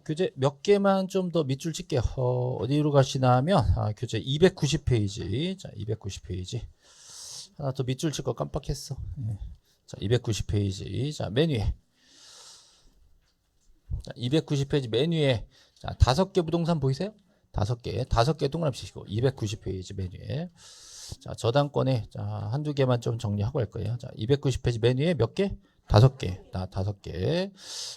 교재 몇 개만 좀 더 밑줄 칠게요. 어디로 가시나면 교재 290페이지. 자, 290페이지. 하나 더 밑줄 칠 거 깜빡했어. 예. 자, 290페이지. 자, 맨 위에. 자, 290페이지 맨 위에. 자, 5개 부동산 보이세요? 5개 동그라미 치시고 290페이지 맨 위에. 자, 저당권에 자, 한두 개만 좀 정리하고 할 거예요. 자, 290페이지 맨 위에 몇 개? 5개. 5개.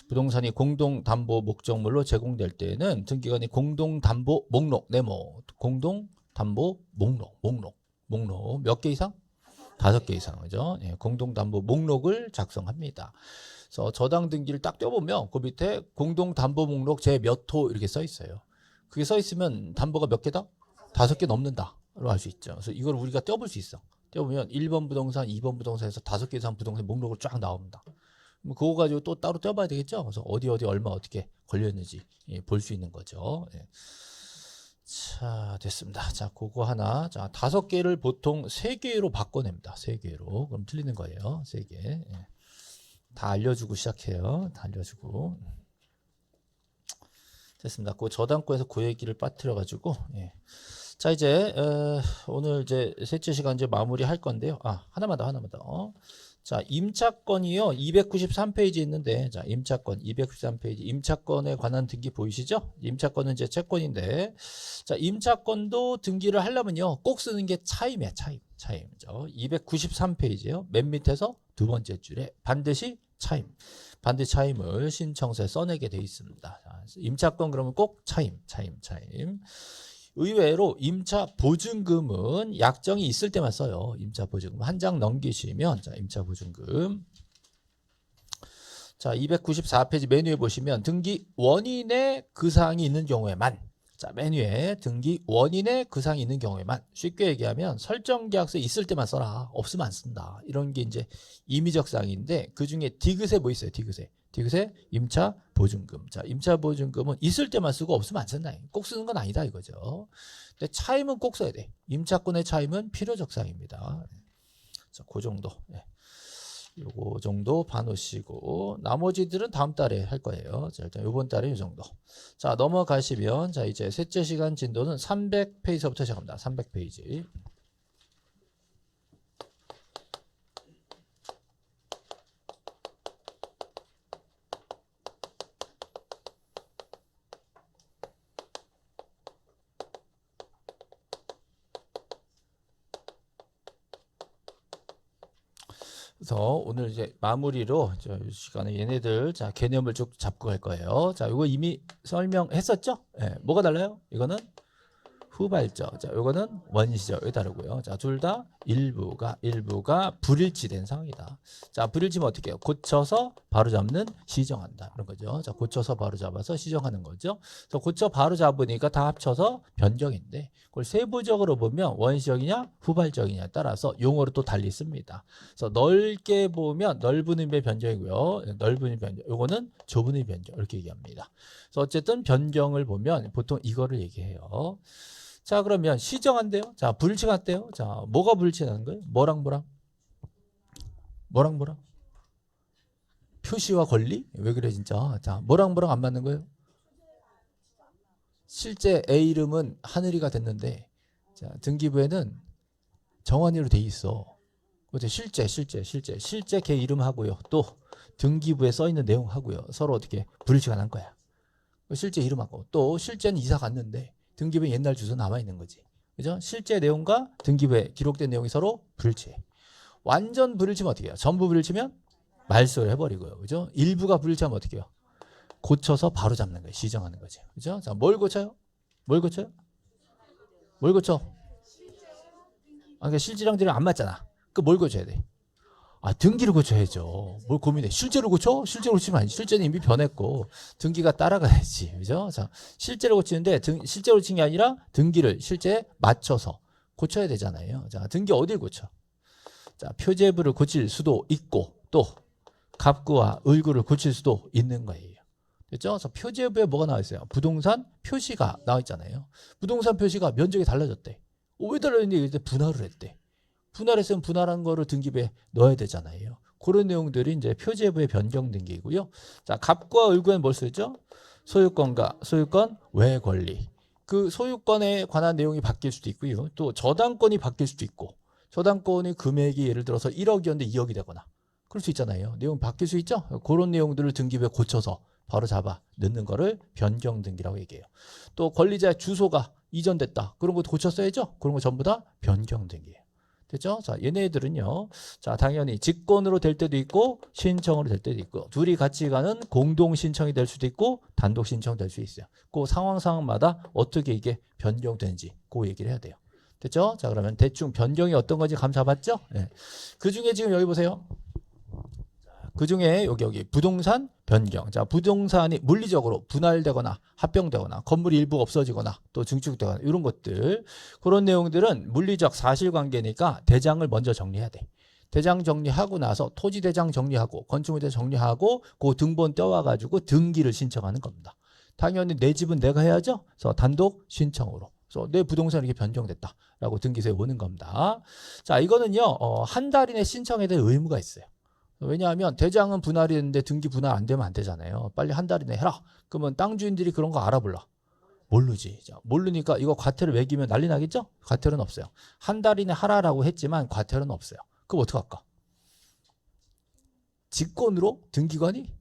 부동산이 공동담보 목적물로 제공될 때는 등기관이 공동담보 목록 네모 공동담보 목록 몇 개 이상? 5개 이상. 그죠? 예, 공동담보 목록을 작성합니다. 그래서 저당 등기를 딱 떼어보면 그 밑에 공동담보 목록 제 몇 호 이렇게 써 있어요. 그게 써 있으면 담보가 몇 개다? 5개 넘는다. 로 알 수 있죠. 그래서 이걸 우리가 떼어볼 수 있어. 떼어보면 1번 부동산, 2번 부동산에서 5개 이상 부동산 목록을 쫙 나옵니다. 그거 가지고 또 따로 떼어봐야 되겠죠. 그래서 어디 얼마 어떻게 걸렸는지 볼 수 있는 거죠. 예. 자, 됐습니다. 자, 그거 하나. 자, 5개를 보통 3개로 바꿔냅니다. 3개로. 그럼 틀리는 거예요. 3개. 예. 다 알려주고 시작해요. 다 알려주고. 됐습니다. 그 저당권에서 그 얘기를 빠뜨려가지고. 예. 자, 이제 오늘 이제 셋째 시간 이제 마무리 할 건데요. 하나만 더. 자, 임차권이요. 293페이지 있는데, 자, 임차권 293페이지 임차권에 관한 등기 보이시죠? 임차권은 이제 채권인데, 자, 임차권도 등기를 하려면요, 꼭 쓰는 게 차임이에요. 차임이죠. 293페이지요. 맨 밑에서 두 번째 줄에 반드시 차임을 신청서에 써내게 돼 있습니다. 자, 임차권 그러면 꼭 차임. 의외로 임차 보증금은 약정이 있을 때만 써요. 임차 보증금 한 장 넘기시면, 자, 임차 보증금. 자, 294페이지 맨 위에 보시면 등기 원인에 그 사항이 있는 경우에만. 자, 맨 위에 등기 원인에 그 사항이 있는 경우에만. 쉽게 얘기하면 설정 계약서에 있을 때만 써라. 없으면 안 쓴다. 이런 게 이제 임의적 사항인데 그 중에 디귿에 뭐 있어요? 디귿에 임차 보증금. 자, 임차 보증금은 있을 때만 쓰고 없으면 안 쓴다. 꼭 쓰는 건 아니다 이거죠. 근데 차임은 꼭 써야 돼. 임차권의 차임은 필요적 사항입니다. 자, 그 정도. 네. 요거 정도 봐놓으시고 나머지들은 다음 달에 할 거예요. 자, 일단 이번 달에 이 정도. 자, 넘어가시면 자, 이제 셋째 시간 진도는 300페이지부터 시작합니다. 300페이지. 그래서 오늘 이제 마무리로 저 시간에 얘네들 자 개념을 쭉 잡고 갈 거예요. 자, 이거 이미 설명했었죠? 예, 뭐가 달라요? 이거는 후발적. 자, 요거는 원시적. 이 다르고요. 자, 둘 다 일부가 불일치된 상황이다. 자, 불일치면 어떻게 해요? 고쳐서 바로 잡는 시정한다. 그런 거죠. 자, 고쳐서 바로 잡아서 시정하는 거죠. 그래서 고쳐 바로 잡으니까 다 합쳐서 변경인데 그걸 세부적으로 보면 원시적이냐 후발적이냐에 따라서 용어로 또 달리 씁니다. 그래서 넓게 보면 넓은 의미의 변경이고요. 넓은 의미의 변경. 요거는 좁은 의미의 변경. 이렇게 얘기합니다. 그래서 어쨌든 변경을 보면 보통 이거를 얘기해요. 자, 그러면 시정한대요. 자, 불일치한대요. 자, 뭐가 불일치하는 거예요? 뭐랑? 표시와 권리? 왜 그래 진짜? 자, 뭐랑 안 맞는 거예요? 실제 A 이름은 하늘이가 됐는데, 자, 등기부에는 정한이로 돼 있어. 그렇죠? 실제 걔 이름하고요. 또 등기부에 써 있는 내용하고요. 서로 어떻게 불일치가 난 거야. 실제 이름하고 또 실제는 이사 갔는데 등기부에 옛날 주소 남아 있는 거지. 그죠? 실제 내용과 등기부에 기록된 내용이 서로 불일치해. 완전 불일치면 어떻게 해요? 전부 불일치면 말소를 해버리고요. 그죠? 일부가 불일치하면 어떻게 해요? 고쳐서 바로 잡는 거예요. 시정하는 거죠. 그죠? 자, 뭘 고쳐요? 뭘 고쳐? 그러니까 실제랑 들이랑 안 맞잖아. 그 뭘 고쳐야 돼? 등기를 고쳐야죠. 뭘 고민해? 실제로 고쳐? 실제로 고치면 아니지. 실제는 이미 변했고 등기가 따라가야지. 그죠? 자, 실제로 고치는데 실제로 고친 게 아니라 등기를 실제 맞춰서 고쳐야 되잖아요. 자, 등기 어딜 고쳐? 자, 표제부를 고칠 수도 있고 또 갑구와 을구를 고칠 수도 있는 거예요. 됐죠? 그래서 표제부에 뭐가 나와 있어요? 부동산 표시가 나와 있잖아요. 부동산 표시가 면적이 달라졌대. 왜 달라졌는데 이때 분할을 했대. 분할했으면 분할한 거를 등기부에 넣어야 되잖아요. 그런 내용들이 이제 표제부의 변경 등기이고요. 자, 갑과 을구에는 뭘 쓰죠? 소유권과 소유권 외 권리. 그 소유권에 관한 내용이 바뀔 수도 있고요. 또 저당권이 바뀔 수도 있고, 저당권의 금액이 예를 들어서 1억이었는데 2억이 되거나 그럴 수 있잖아요. 내용 바뀔 수 있죠. 그런 내용들을 등기부에 고쳐서 바로 잡아 넣는 거를 변경 등기라고 얘기해요. 또 권리자의 주소가 이전됐다. 그런 것도 고쳤어야죠. 그런 거 전부 다 변경 등기예요. 됐죠? 자, 얘네들은요. 자, 당연히 직권으로 될 때도 있고 신청으로 될 때도 있고 둘이 같이 가는 공동 신청이 될 수도 있고 단독 신청 될 수 있어요. 그 상황마다 어떻게 이게 변경되는지 그 얘기를 해야 돼요. 됐죠? 자, 그러면 대충 변경이 어떤 건지 감 잡았죠? 네. 그 중에 지금 여기 보세요. 그 중에 여기 부동산 변경. 자, 부동산이 물리적으로 분할되거나 합병되거나 건물이 일부 없어지거나 또 증축되거나 이런 것들, 그런 내용들은 물리적 사실관계니까 대장을 먼저 정리해야 돼. 대장 정리하고 나서 토지 대장 정리하고 건축물 대장 정리하고 그 등본 떼와가지고 등기를 신청하는 겁니다. 당연히 내 집은 내가 해야죠. 그래서 단독 신청으로. 그래서 내 부동산이 이렇게 변경됐다라고 등기소에 오는 겁니다. 자, 이거는요, 한 달 이내 신청에 대한 의무가 있어요. 왜냐하면 대장은 분할이 됐는데 등기 분할 안 되면 안 되잖아요. 빨리 한 달 이내 해라. 그러면 땅 주인들이 그런 거 알아볼라. 모르지. 자, 모르니까 이거 과태료 매기면 난리 나겠죠? 과태료는 없어요. 한 달 이내 하라라고 했지만 과태료는 없어요. 그럼 어떡할까? 직권으로 등기관이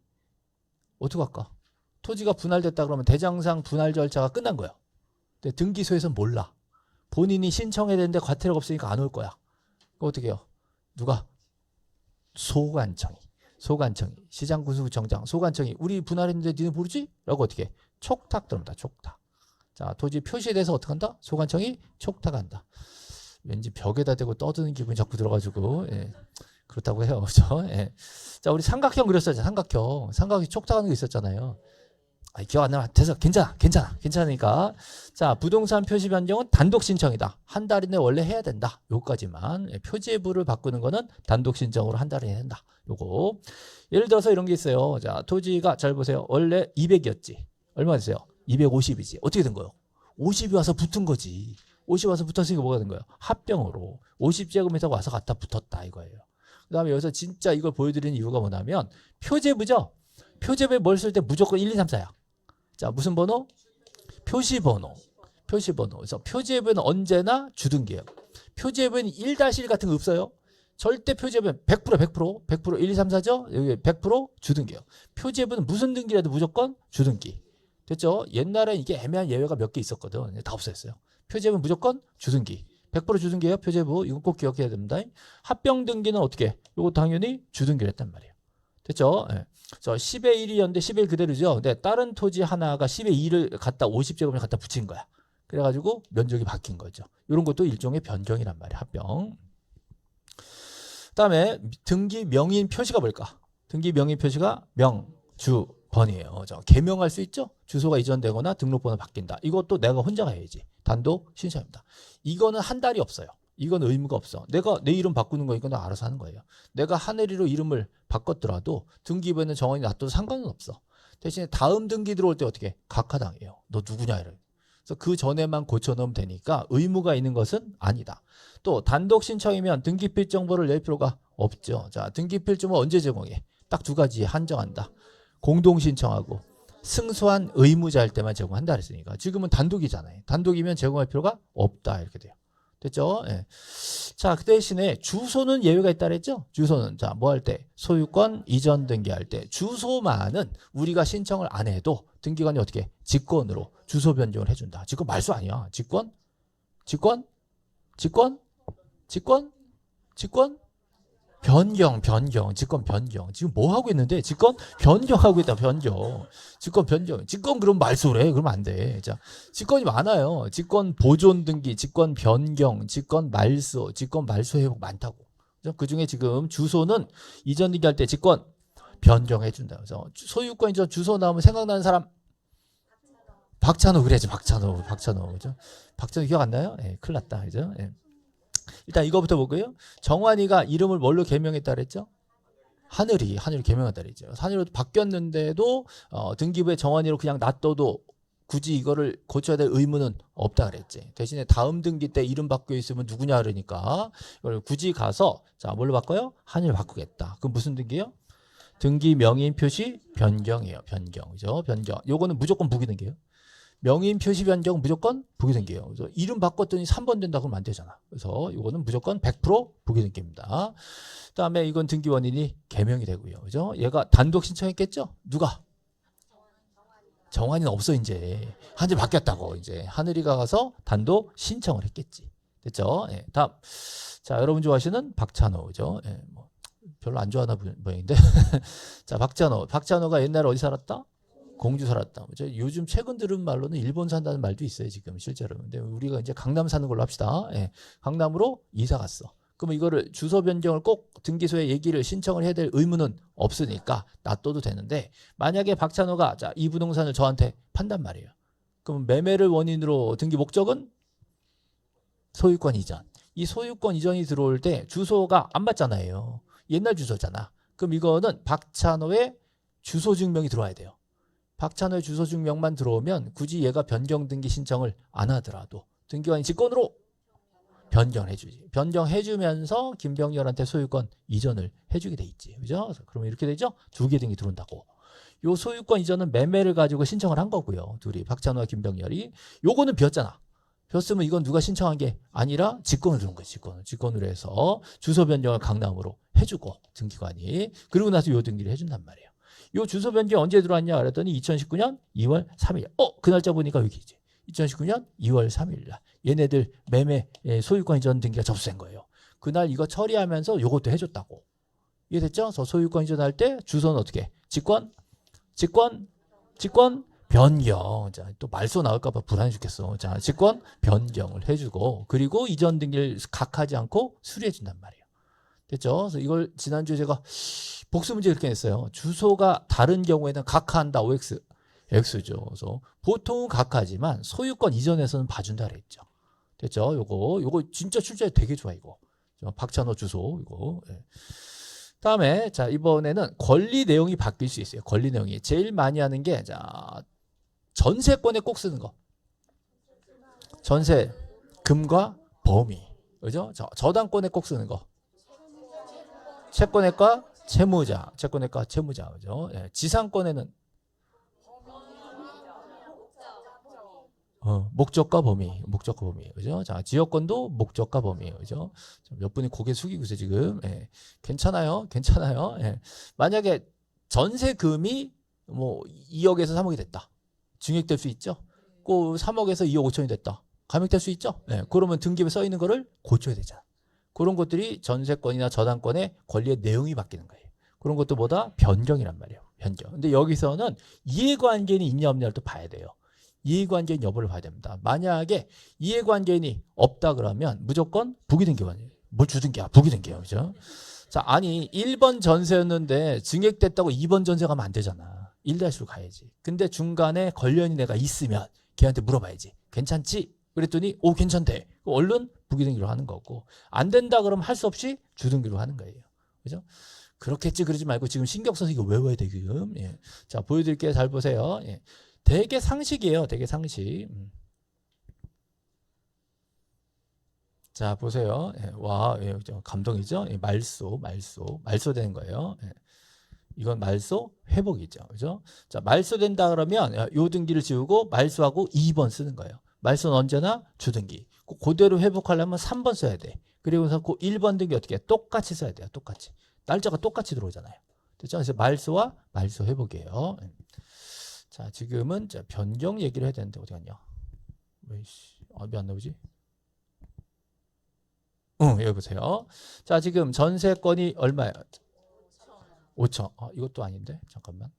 어떡할까? 토지가 분할됐다 그러면 대장상 분할 절차가 끝난 거야. 근데 등기소에서는 몰라. 본인이 신청해야 되는데 과태료가 없으니까 안 올 거야. 그럼 어떻게 해요? 누가? 소관청이 시장군수구청장 소관청이 우리 분할했는데 니네 모르지? 라고 어떻게 해? 촉탁 들어옵니다. 촉탁. 자, 토지 표시에 대해서 어떻게 한다? 소관청이 촉탁한다. 왠지 벽에다 대고 떠드는 기분이 자꾸 들어가지고 그렇다고 해요. 그렇죠? 예. 자, 우리 삼각형 그렸었죠. 삼각형 촉탁하는 게 있었잖아요. 기억 안 나면 돼서 괜찮으니까. 자, 부동산 표시 변경은 단독 신청이다. 한 달 이내 원래 해야 된다. 요까지만. 표제부를 바꾸는 거는 단독 신청으로 한 달에 해야 된다. 요거. 예를 들어서 이런 게 있어요. 자, 토지가 잘 보세요. 원래 200이었지. 얼마 됐어요? 250이지. 어떻게 된 거예요? 50이 와서 붙은 거지. 50 와서 붙었으니까 뭐가 된 거예요? 합병으로 50제곱미터 와서 갖다 붙었다 이거예요. 그 다음에 여기서 진짜 이걸 보여드리는 이유가 뭐냐면 표제부죠. 표제부에 뭘 쓸 때 무조건 1, 2, 3, 4야. 자, 무슨 번호? 표시번호. 그래서 표제부는 언제나 주등기예요. 표제부는 1-1 같은 거 없어요. 절대 표제부는 100% 1, 2, 3, 4죠? 여기 100% 주등기예요. 표제부는 무슨 등기라도 무조건 주등기. 됐죠? 옛날에 이게 애매한 예외가 몇 개 있었거든. 다 없어졌어요. 표제부는 무조건 주등기. 100% 주등기예요. 표제부. 이거 꼭 기억해야 됩니다. 합병 등기는 어떻게? 이거 당연히 주등기를 했단 말이에요. 됐죠? 예. 10의 1이었는데 10의 1 그대로죠. 근데 다른 토지 하나가 10의 2를 갖다 50제곱을 갖다 붙인 거야. 그래가지고 면적이 바뀐 거죠. 이런 것도 일종의 변경이란 말이야. 합병. 그다음에 등기 명인 표시가 뭘까? 등기 명인 표시가 명, 주, 번이에요. 개명할 수 있죠? 주소가 이전되거나 등록번호 바뀐다. 이것도 내가 혼자 가야지. 단독 신청입니다. 이거는 한 달이 없어요. 이건 의무가 없어. 내가 내 이름 바꾸는 거 이건 알아서 하는 거예요. 내가 하늘이로 이름을 바꿨더라도 등기부에는 정원이 놔둬도 상관은 없어. 대신에 다음 등기 들어올 때 어떻게? 각하당해요. 너 누구냐 이래. 그래서 그 전에만 고쳐놓으면 되니까 의무가 있는 것은 아니다. 또 단독 신청이면 등기필 정보를 낼 필요가 없죠. 자, 등기필 정보 언제 제공해? 딱 두 가지에 한정한다. 공동 신청하고 승소한 의무자일 때만 제공한다 그랬으니까 지금은 단독이잖아요. 단독이면 제공할 필요가 없다 이렇게 돼요. 됐죠? 예. 자, 그 대신에 주소는 예외가 있다 그랬죠? 주소는 자, 뭐 할 때? 소유권 이전 등기할 때 주소만은 우리가 신청을 안 해도 등기관이 어떻게? 직권으로 주소 변경을 해준다. 직권 말소 아니야. 직권? 변경. 직권 변경. 지금 뭐 하고 있는데? 직권 변경하고 있다. 직권 변경. 직권 그럼 말소래. 그러면 안 돼. 자, 직권이 많아요. 직권 보존 등기, 직권 변경, 직권 말소, 직권 말소 회복 많다고. 그 중에 지금 주소는 이전 등기할 때 직권 변경해 준다. 그래서 소유권 이전 주소 나오면 생각나는 사람 박찬호 그래야지. 박찬호. 그죠? 박찬호 기억 안 나요? 예, 큰일 났다. 그죠? 예. 일단 이거부터 보고요. 정환이가 이름을 뭘로 개명했다 그랬죠? 하늘이 개명했다 그랬죠. 하늘로 바뀌었는데도 등기부에 정환이로 그냥 놔둬도 굳이 이거를 고쳐야 될 의무는 없다 그랬지. 대신에 다음 등기 때 이름 바뀌어 있으면 누구냐 그러니까 이걸 굳이 가서 자, 뭘로 바꿔요? 하늘 바꾸겠다. 그럼 무슨 등기요? 등기 명의인 표시 변경이에요. 변경. 그죠? 변경. 요거는 무조건 부기등기예요. 명의인 표시 변경 무조건 부기등기예요. 그래서 이름 바꿨더니 3번 된다 그러면 안 되잖아. 그래서 이거는 무조건 100% 부기등기입니다. 그다음에 이건 등기 원인이 개명이 되고요. 그죠? 얘가 단독 신청했겠죠? 누가? 정환이는 없어 이제. 하늘이 바뀌었다고 이제. 하늘이가 가서 단독 신청을 했겠지. 됐죠? 예, 다음. 자, 여러분 좋아하시는 박찬호. 그죠? 예, 뭐 별로 안 좋아하나 모양인데. 자, 박찬호. 박찬호가 옛날에 어디 살았다? 공주 살았다. 그죠? 요즘 최근 들은 말로는 일본 산다는 말도 있어요, 지금 실제로. 근데 우리가 이제 강남 사는 걸로 합시다. 예, 강남으로 이사 갔어. 그러면 이거를 주소 변경을 꼭 등기소에 얘기를 신청을 해야 될 의무는 없으니까 놔둬도 되는데, 만약에 박찬호가 자, 이 부동산을 저한테 판단 말이에요. 그럼 매매를 원인으로 등기 목적은 소유권 이전. 이 소유권 이전이 들어올 때 주소가 안 맞잖아요. 옛날 주소잖아. 그럼 이거는 박찬호의 주소 증명이 들어와야 돼요. 박찬호의 주소 증명만 들어오면 굳이 얘가 변경 등기 신청을 안 하더라도 등기관이 직권으로 변경을 해주지. 변경해주면서 김병렬한테 소유권 이전을 해주게 돼 있지. 그죠? 그러면 이렇게 되죠? 두 개 등기 들어온다고. 요 소유권 이전은 매매를 가지고 신청을 한 거고요. 둘이 박찬호와 김병렬이. 요거는 비었잖아. 비었으면 이건 누가 신청한 게 아니라 직권을 들은 거지. 직권으로 해서 주소 변경을 강남으로 해주고 등기관이. 그리고 나서 요 등기를 해준단 말이에요. 요 주소 변경 언제 들어왔냐 그랬더니 2019년 2월 3일. 그 날짜 보니까 여기지. 2019년 2월 3일 날. 얘네들 매매 소유권 이전 등기가 접수된 거예요. 그날 이거 처리하면서 요것도 해줬다고. 이해됐죠? 그래서 소유권 이전할 때 주소는 어떻게? 직권 변경. 자, 또 말소 나올까봐 불안해 죽겠어. 자, 직권 변경을 해주고, 그리고 이전 등기를 각하지 않고 수리해준단 말이에요. 됐죠? 그래서 이걸 지난주에 제가 복수 문제 이렇게 냈어요. 주소가 다른 경우에는 각하한다. OX. X죠. 그래서 보통은 각하지만 소유권 이전에서는 봐준다 그랬죠. 됐죠? 요거 진짜 출제에 되게 좋아, 이거. 박찬호 주소, 이거. 예. 다음에, 자, 이번에는 권리 내용이 바뀔 수 있어요. 권리 내용이. 제일 많이 하는 게, 자, 전세권에 꼭 쓰는 거. 전세, 금과 범위. 그죠? 저당권에 꼭 쓰는 거. 채권액과 채무자. 채권액과 채무자. 그죠? 예. 지상권에는 목적과 범위, 그죠? 자, 지역권도 목적과 범위, 그죠? 몇 분이 고개 숙이고 있어요, 지금. 예. 괜찮아요. 예. 만약에 전세금이 뭐 2억에서 3억이 됐다. 증액될 수 있죠? 그 3억에서 2억 5천이 됐다. 감액될 수 있죠? 예. 그러면 등기부에 써 있는 거를 고쳐야 되잖아. 그런 것들이 전세권이나 저당권의 권리의 내용이 바뀌는 거예요. 그런 것도 보다 변경이란 말이에요. 변경. 근데 여기서는 이해관계인이 있냐 없냐를 또 봐야 돼요. 이해관계인 여부를 봐야 됩니다. 만약에 이해관계인이 없다 그러면 무조건 부기등기관이에요. 뭘 주등기야? 부기등기야. 그죠? 자, 아니 1번 전세였는데 증액됐다고 2번 전세 가면 안 되잖아. 1-로 가야지. 근데 중간에 걸려있는 애가 있으면 걔한테 물어봐야지. 괜찮지? 그랬더니 오 괜찮대. 얼른 부기등기로 하는 거고, 안 된다 그러면 할 수 없이 주등기로 하는 거예요. 그죠? 그렇겠지 그러지 말고 지금 신경 써서 이거 외워야 돼 지금. 예. 자, 보여드릴게요. 잘 보세요. 예. 되게 상식이에요. 되게 상식. 자, 보세요. 예, 와, 예, 감동이죠? 예, 말소 되는 거예요. 예. 이건 말소 회복이죠. 그죠? 자, 말소된다 그러면 요 등기를 지우고 말소하고 2번 쓰는 거예요. 말소는 언제나 주등기. 그대로 회복하려면 3번 써야 돼. 그리고서 그 1번 등기 어떻게 해? 똑같이 써야 돼요. 똑같이. 날짜가 똑같이 들어오잖아요. 됐죠? 그래서 말소와 말소 회복이에요. 자, 지금은 자, 변경 얘기를 해야 되는데 어디 갔냐? 왜 안 나오지? 여기 보세요. 자, 지금 전세권이 얼마예요? 5천. 이것도 아닌데. 잠깐만요.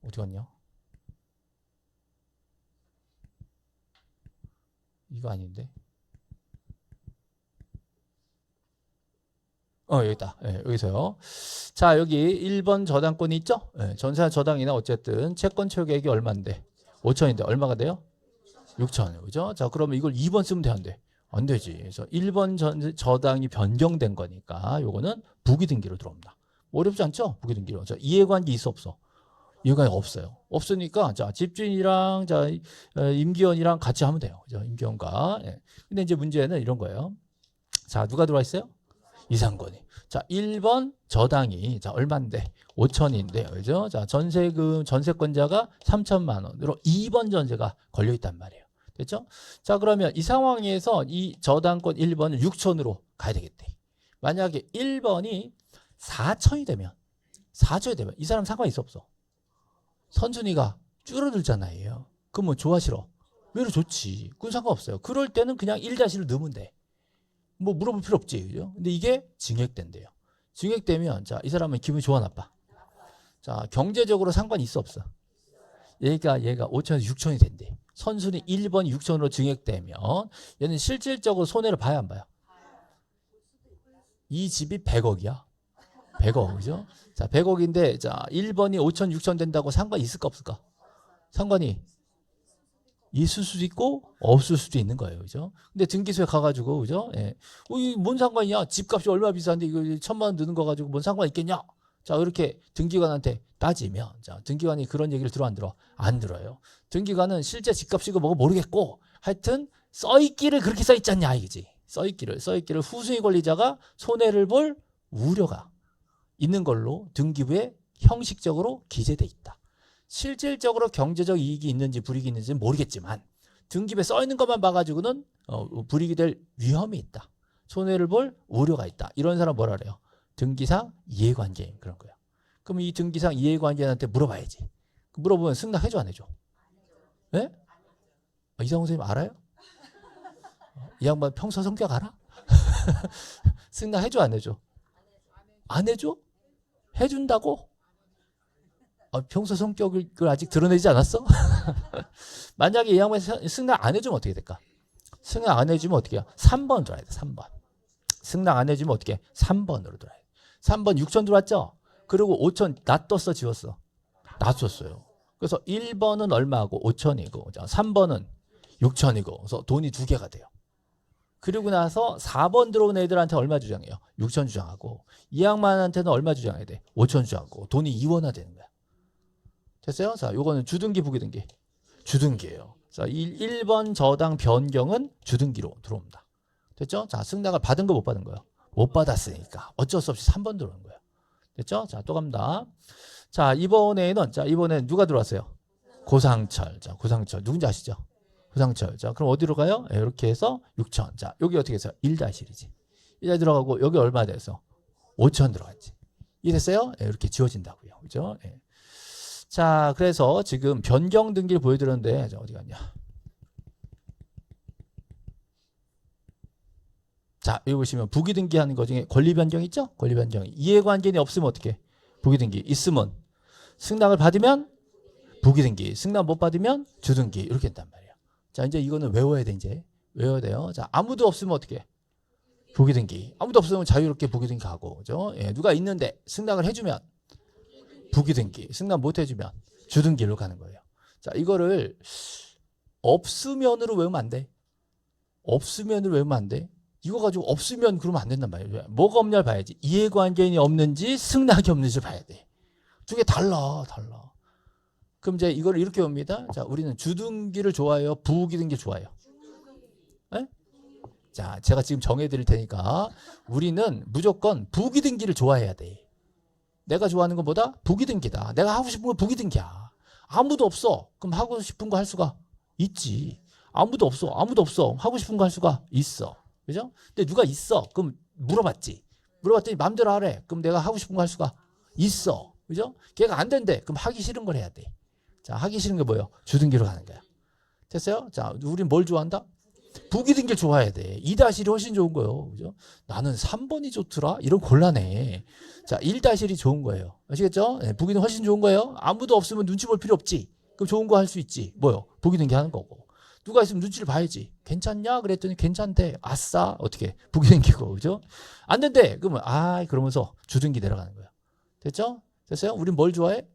어디 갔냐? 이거 아닌데. 여기 있다. 예, 여기서요. 자, 여기 1번 저당권이 있죠? 예, 전세 저당이나 어쨌든 채권 채용액이 얼마인데? 5천인데 얼마가 돼요? 6천. 그죠? 자, 그러면 이걸 2번 쓰면 되는데 안 되지. 그래서 1번 저당이 변경된 거니까 요거는 부기등기로 들어옵니다. 어렵지 않죠? 부기등기로. 자, 이해관계 있어 없어? 이해관계 없어요. 없으니까 자, 집주인이랑 자, 임기원이랑 같이 하면 돼요. 그죠? 임기원과. 예. 근데 이제 문제는 이런 거예요. 자, 누가 들어와 있어요? 이상권이. 자, 1번 저당이 자, 얼마인데? 5천인데요. 그죠? 자, 전세금 전세권자가 3천만 원으로 2번 전세가 걸려 있단 말이에요. 됐죠? 자, 그러면 이 상황에서 이 저당권 1번을 6천으로 가야 되겠대. 만약에 1번이 4천이 되면 이 사람 상관이 있어 없어? 선순위가 줄어들잖아요. 그럼 뭐 좋아 싫어? 외로 좋지. 그건 상관없어요. 그럴 때는 그냥 1-를 넣으면 돼. 뭐 물어볼 필요 없지. 그죠? 근데 이게 증액된대요. 증액되면 자, 이 사람은 기분이 좋아 나빠? 자, 경제적으로 상관이 있어 없어? 얘가 5천에서 6천이 된대. 선순위 1번이 6천으로 증액되면 얘는 실질적으로 손해를 봐야 안 봐요? 이 집이 100억이야. 100억, 그죠? 자, 100억인데, 자, 1번이 5천, 6천 된다고 상관이 있을까, 없을까? 상관이 있을 수도 있고, 없을 수도 있는 거예요, 그죠? 근데 등기소에 가가지고, 그죠? 예. 이게 뭔 상관이야? 집값이 얼마나 비싼데, 이거 1,000만 원 드는 거 가지고 뭔 상관 있겠냐? 자, 이렇게 등기관한테 따지면, 자, 등기관이 그런 얘기를 들어, 안 들어? 안 들어요. 등기관은 실제 집값이고 뭐고 모르겠고, 하여튼, 써있기를 그렇게 써있잖냐, 이거지. 써있기를 후순위 권리자가 손해를 볼 우려가 있는 걸로 등기부에 형식적으로 기재돼 있다. 실질적으로 경제적 이익이 있는지 불이익이 있는지는 모르겠지만 등기부에 써 있는 것만 봐가지고는 불이익이 될 위험이 있다. 손해를 볼 우려가 있다. 이런 사람 뭐라 그래요? 등기상 이해관계인 그런 거예요. 그럼 이 등기상 이해관계인한테 물어봐야지. 물어보면 승낙해줘 안 해줘? 네? 이상훈 선생님 알아요? 이 양반 평소 성격 알아? 승낙해줘 안 해줘? 안 해줘? 해준다고? 평소 성격을 아직 드러내지 않았어? 만약에 이 양반이 승낙 안 해주면 어떻게 될까? 승낙 안 해주면 어떻게 해요? 3번 들어야 돼. 3번. 승낙 안 해주면 어떻게 해? 3번으로 들어야 돼. 3번 6천 들어왔죠? 그리고 5천 놔뒀어 지웠어? 놔뒀어요. 그래서 1번은 얼마고 5천이고 3번은 6천이고 그래서 돈이 두 개가 돼요. 그리고 나서 4번 들어온 애들한테 얼마 주장해요? 6천 주장하고 이 양반한테는 얼마 주장해야 돼? 5천 주장하고 돈이 이원화 되는 거야. 됐어요? 자, 요거는 주등기 부기등기? 주등기예요. 자, 1번 저당 변경은 주등기로 들어옵니다. 됐죠? 자, 승낙을 받은 거 못 받은 거예요? 못 받았으니까 어쩔 수 없이 3번 들어오는 거예요. 됐죠? 자, 또 갑니다. 자, 이번에는 누가 들어왔어요? 고상철. 자, 고상철 누군지 아시죠? 고상철. 자, 그럼 어디로 가요? 네, 이렇게 해서 6천. 자, 여기 어떻게 해서 1-1이지. 1 들어가고 여기 얼마 돼서 5천 들어갔지. 이랬어요? 네, 이렇게 지워진다고요. 그죠? 네. 자, 그래서 지금 변경 등기를 보여드렸는데, 자, 어디 갔냐? 자, 여기 보시면 부기 등기하는 거 중에 권리 변경 있죠? 권리 변경. 이해관계인이 없으면 어떻게? 부기 등기. 있으면 승낙을 받으면 부기 등기. 승낙 못 받으면 주등기. 이렇게 된단 말이에요. 자, 이제 이거는 외워야 돼, 이제. 외워야 돼요. 자, 아무도 없으면 어떻게? 부기 등기. 아무도 없으면 자유롭게 부기 등기 하고, 그죠? 예, 누가 있는데 승낙을 해주면 부기 등기. 승낙 못 해주면 주등기로 가는 거예요. 자, 이거를 없으면으로 외우면 안 돼. 없으면으로 외우면 안 돼. 이거 가지고 없으면 그러면 안 된단 말이에요. 뭐가 없냐를 봐야지. 이해관계인이 없는지 승낙이 없는지를 봐야 돼. 두 개 달라. 그럼 이제 이걸 이렇게 봅니다. 자, 우리는 주등기를 좋아해요? 부기등기를 좋아해요? 네? 자, 제가 지금 정해드릴 테니까 우리는 무조건 부기등기를 좋아해야 돼. 내가 좋아하는 것보다 부기등기다. 내가 하고 싶은 건 부기등기야. 아무도 없어. 그럼 하고 싶은 거 할 수가 있지. 아무도 없어. 하고 싶은 거 할 수가 있어. 그죠? 근데 누가 있어. 그럼 물어봤지. 물어봤더니 마음대로 하래. 그럼 내가 하고 싶은 거 할 수가 있어. 그죠? 걔가 안 된대. 그럼 하기 싫은 걸 해야 돼. 자, 하기 싫은 게 뭐예요? 주등기로 가는 거야. 됐어요? 자, 우린 뭘 좋아한다? 부기등기를 좋아해야 돼. 2-1이 훨씬 좋은 거예요. 그죠? 나는 3번이 좋더라? 이런 곤란해. 자, 1-1이 좋은 거예요. 아시겠죠? 네, 부기는 훨씬 좋은 거예요. 아무도 없으면 눈치 볼 필요 없지. 그럼 좋은 거 할 수 있지. 뭐요? 부기등기 하는 거고. 누가 있으면 눈치를 봐야지. 괜찮냐? 그랬더니 괜찮대. 아싸. 어떻게? 부기등기고. 그죠? 안 된대. 그러면 그러면서 주등기 내려가는 거야. 됐죠? 됐어요? 우린 뭘 좋아해?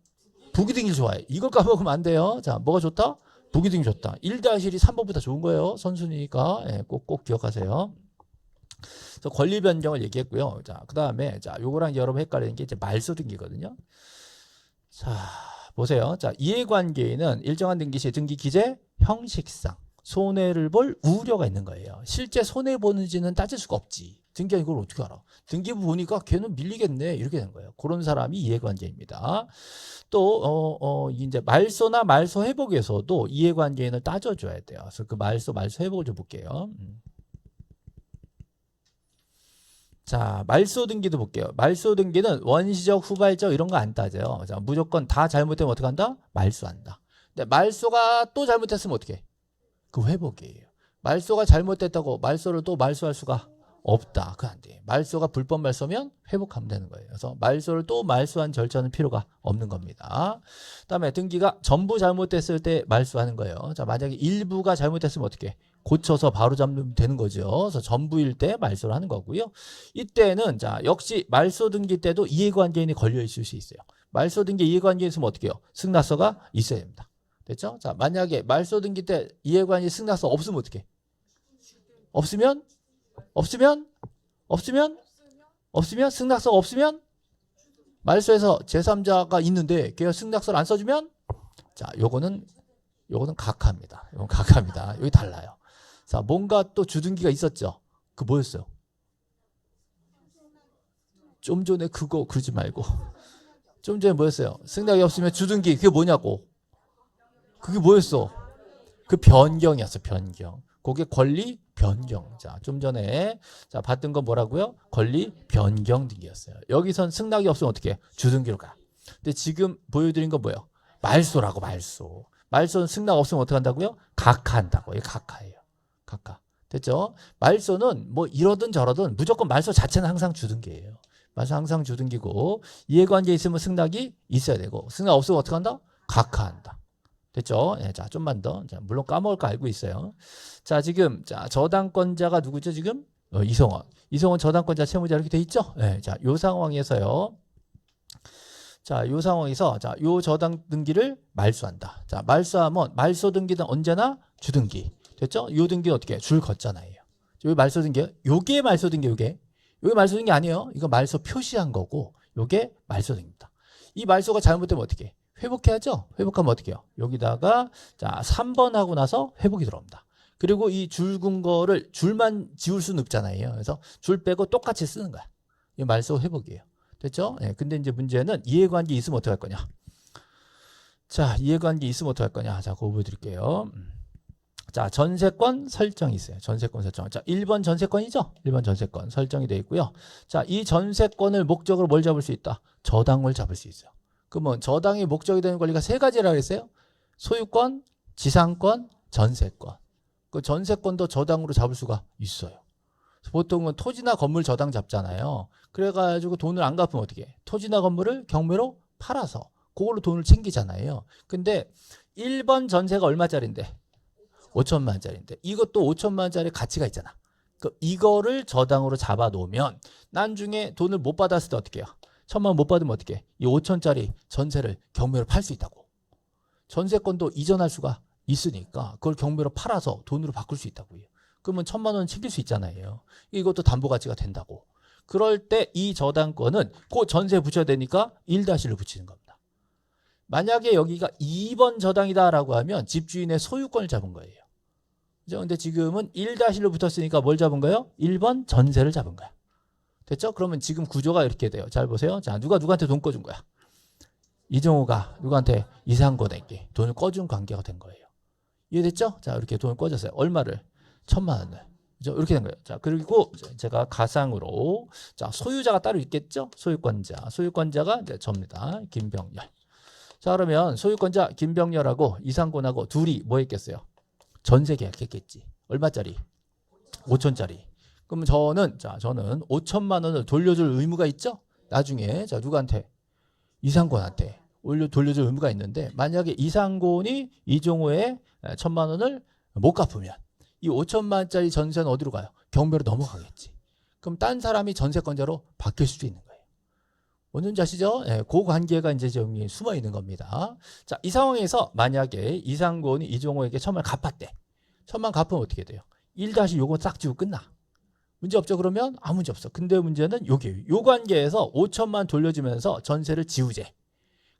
부기등기를 좋아해. 이걸 까먹으면 안 돼요. 자, 뭐가 좋다? 부기등기 좋다. 1-1이 3번보다 좋은 거예요. 선순위니까. 예, 꼭 기억하세요. 그래서 권리 변경을 얘기했고요. 자, 그 다음에, 자, 요거랑 여러분 헷갈리는 게 이제 말소 등기거든요. 자, 보세요. 자, 이해관계인은 일정한 등기 시 등기 기재 형식상 손해를 볼 우려가 있는 거예요. 실제 손해 보는지는 따질 수가 없지. 등기가 이걸 어떻게 알아? 등기부 보니까 걔는 밀리겠네. 이렇게 된 거예요. 그런 사람이 이해관계입니다. 또 이제 말소나 말소 회복에서도 이해관계인을 따져줘야 돼요. 그래서 그 말소 회복을 좀 볼게요. 자, 말소 등기도 볼게요. 말소 등기는 원시적, 후발적 이런 거 안 따져요. 자, 무조건 다 잘못되면 어떻게 한다? 말소한다. 근데 말소가 또 잘못했으면 어떻게 해? 그 회복이에요. 말소가 잘못됐다고 말소를 또 말소할 수가 없다. 그거 안 돼. 말소가 불법 말소면 회복하면 되는 거예요. 그래서 말소를 또 말소한 절차는 필요가 없는 겁니다. 그다음에 등기가 전부 잘못됐을 때 말소하는 거예요. 자, 만약에 일부가 잘못됐으면 어떻게 해? 고쳐서 바로 잡으면 되는 거죠. 그래서 전부일 때 말소를 하는 거고요. 이때는 자, 역시 말소 등기 때도 이해관계인이 걸려 있을 수 있어요. 말소 등기 이해관계인 있으면 어떻게 해요? 승낙서가 있어야 됩니다. 됐죠? 자, 만약에 말소 등기 때 이해관계 승낙서 없으면 어떻게 해? 없으면 승낙서가 없으면 말소에서 제3자가 있는데 걔가 승낙서를 안 써주면 자, 요거는 각하입니다. 이건 각하입니다. 여기 달라요. 자, 뭔가 또 주등기가 있었죠. 그 뭐였어요? 좀 전에 그거 그러지 말고 좀 전에 뭐였어요? 승낙이 없으면 주등기 그게 뭐냐고. 그게 뭐였어? 그 변경이었어. 변경. 그게 권리 변경. 자, 좀 전에 자 봤던 건 뭐라고요? 권리 변경 등기였어요. 여기선 승낙이 없으면 어떻게 해? 주등기로 가. 근데 지금 보여드린 건 뭐예요? 말소라고 말소. 말소는 승낙 없으면 어떻게 한다고요? 각하한다고. 이게 각하예요. 각하. 됐죠? 말소는 뭐 이러든 저러든 무조건 말소 자체는 항상 주등기예요. 말소 항상 주등기고 이해관계 있으면 승낙이 있어야 되고 승낙 없으면 어떻게 한다? 각하한다. 됐죠? 네, 자, 좀만 더. 자, 물론 까먹을 거 알고 있어요. 자, 지금 자, 저당권자가 누구죠, 지금? 이성원. 이성원 저당권자 채무자 이렇게 돼 있죠? 네, 자, 요 상황에서요. 자, 요 상황에서 자, 요 저당 등기를 말소한다. 자, 말소하면 말소 등기는 언제나 주등기. 됐죠? 요 등기는 어떻게 해? 줄 걷잖아요. 여기 말소 등기. 요게 말소 등기 요게. 요게 말소 등기 아니에요. 이거 말소 표시한 거고 요게 말소 등기입니다. 이 말소가 잘못되면 어떻게 해? 회복해야죠. 회복하면 어떻게 해요? 여기다가 자 3번 하고 나서 회복이 들어옵니다. 그리고 이 줄 근 거를 줄만 지울 수는 없잖아요. 그래서 줄 빼고 똑같이 쓰는 거야. 이 말소 회복이에요. 됐죠? 예, 근데 이제 문제는 이해관계 있으면 어떻게 할 거냐? 자, 이해관계 있으면 어떻게 할 거냐? 자, 그거 보여드릴게요. 자, 전세권 설정이 있어요. 전세권 설정. 자, 1번 전세권이죠? 1번 전세권 설정이 되어 있고요. 자, 이 전세권을 목적으로 뭘 잡을 수 있다? 저당을 잡을 수 있어요. 그러면 저당이 목적이 되는 권리가 세 가지라고 했어요. 소유권, 지상권, 전세권. 그 전세권도 저당으로 잡을 수가 있어요. 보통은 토지나 건물 저당 잡잖아요. 그래가지고 돈을 안 갚으면 어떻게 해? 토지나 건물을 경매로 팔아서 그걸로 돈을 챙기잖아요. 근데 1번 전세가 얼마짜리인데? 5천만 원짜리인데 이것도 5천만 원짜리 가치가 있잖아. 이거를 저당으로 잡아 놓으면 나중에 돈을 못 받았을 때 어떻게 해요? 1,000만 원 못 받으면 어떻게 해? 이 5천짜리 전세를 경매로 팔 수 있다고. 전세권도 이전할 수가 있으니까 그걸 경매로 팔아서 돈으로 바꿀 수 있다고요. 그러면 1,000만 원 챙길 수 있잖아요. 이것도 담보 가치가 된다고. 그럴 때 이 저당권은 그 전세에 붙여야 되니까 1-1로 붙이는 겁니다. 만약에 여기가 2번 저당이다라고 하면 집주인의 소유권을 잡은 거예요. 그죠? 근데 지금은 1-1로 붙었으니까 뭘 잡은 거예요? 1번 전세를 잡은 거야. 됐죠? 그러면 지금 구조가 이렇게 돼요. 잘 보세요. 자, 누가 누구한테 돈 꺼준 거야? 이정호가 누구한테 이상권에게 돈을 꺼준 관계가 된 거예요. 이해됐죠? 자, 이렇게 돈을 꺼줬어요. 얼마를? 1,000만 원을. 그죠? 이렇게 된 거예요. 자, 그리고 제가 가상으로 자, 소유자가 따로 있겠죠? 소유권자가 이제 접니다. 김병렬. 자, 그러면 소유권자 김병렬하고 이상권하고 둘이 뭐 했겠어요? 전세 계약했겠지. 얼마짜리? 5천짜리. 그럼 저는 5천만 원을 돌려줄 의무가 있죠? 나중에 자, 누구한테? 이상권한테 돌려줄 의무가 있는데 만약에 이상권이 이종호의 1,000만 원을 못 갚으면 이 5천만 원짜리 전세는 어디로 가요? 경매로 넘어가겠지. 그럼 딴 사람이 전세권자로 바뀔 수도 있는 거예요. 뭔지 아시죠? 네, 그 관계가 이제 여기 숨어 있는 겁니다. 자, 이 상황에서 만약에 이상권이 이종호에게 1,000만 원 갚았대. 1,000만 원 갚으면 어떻게 돼요? 1- 요거 싹 지고 끝나. 문제 없죠? 그러면 아무 문제 없어. 근데 문제는 요 관계에서 5천만 원 돌려주면서 전세를 지우재.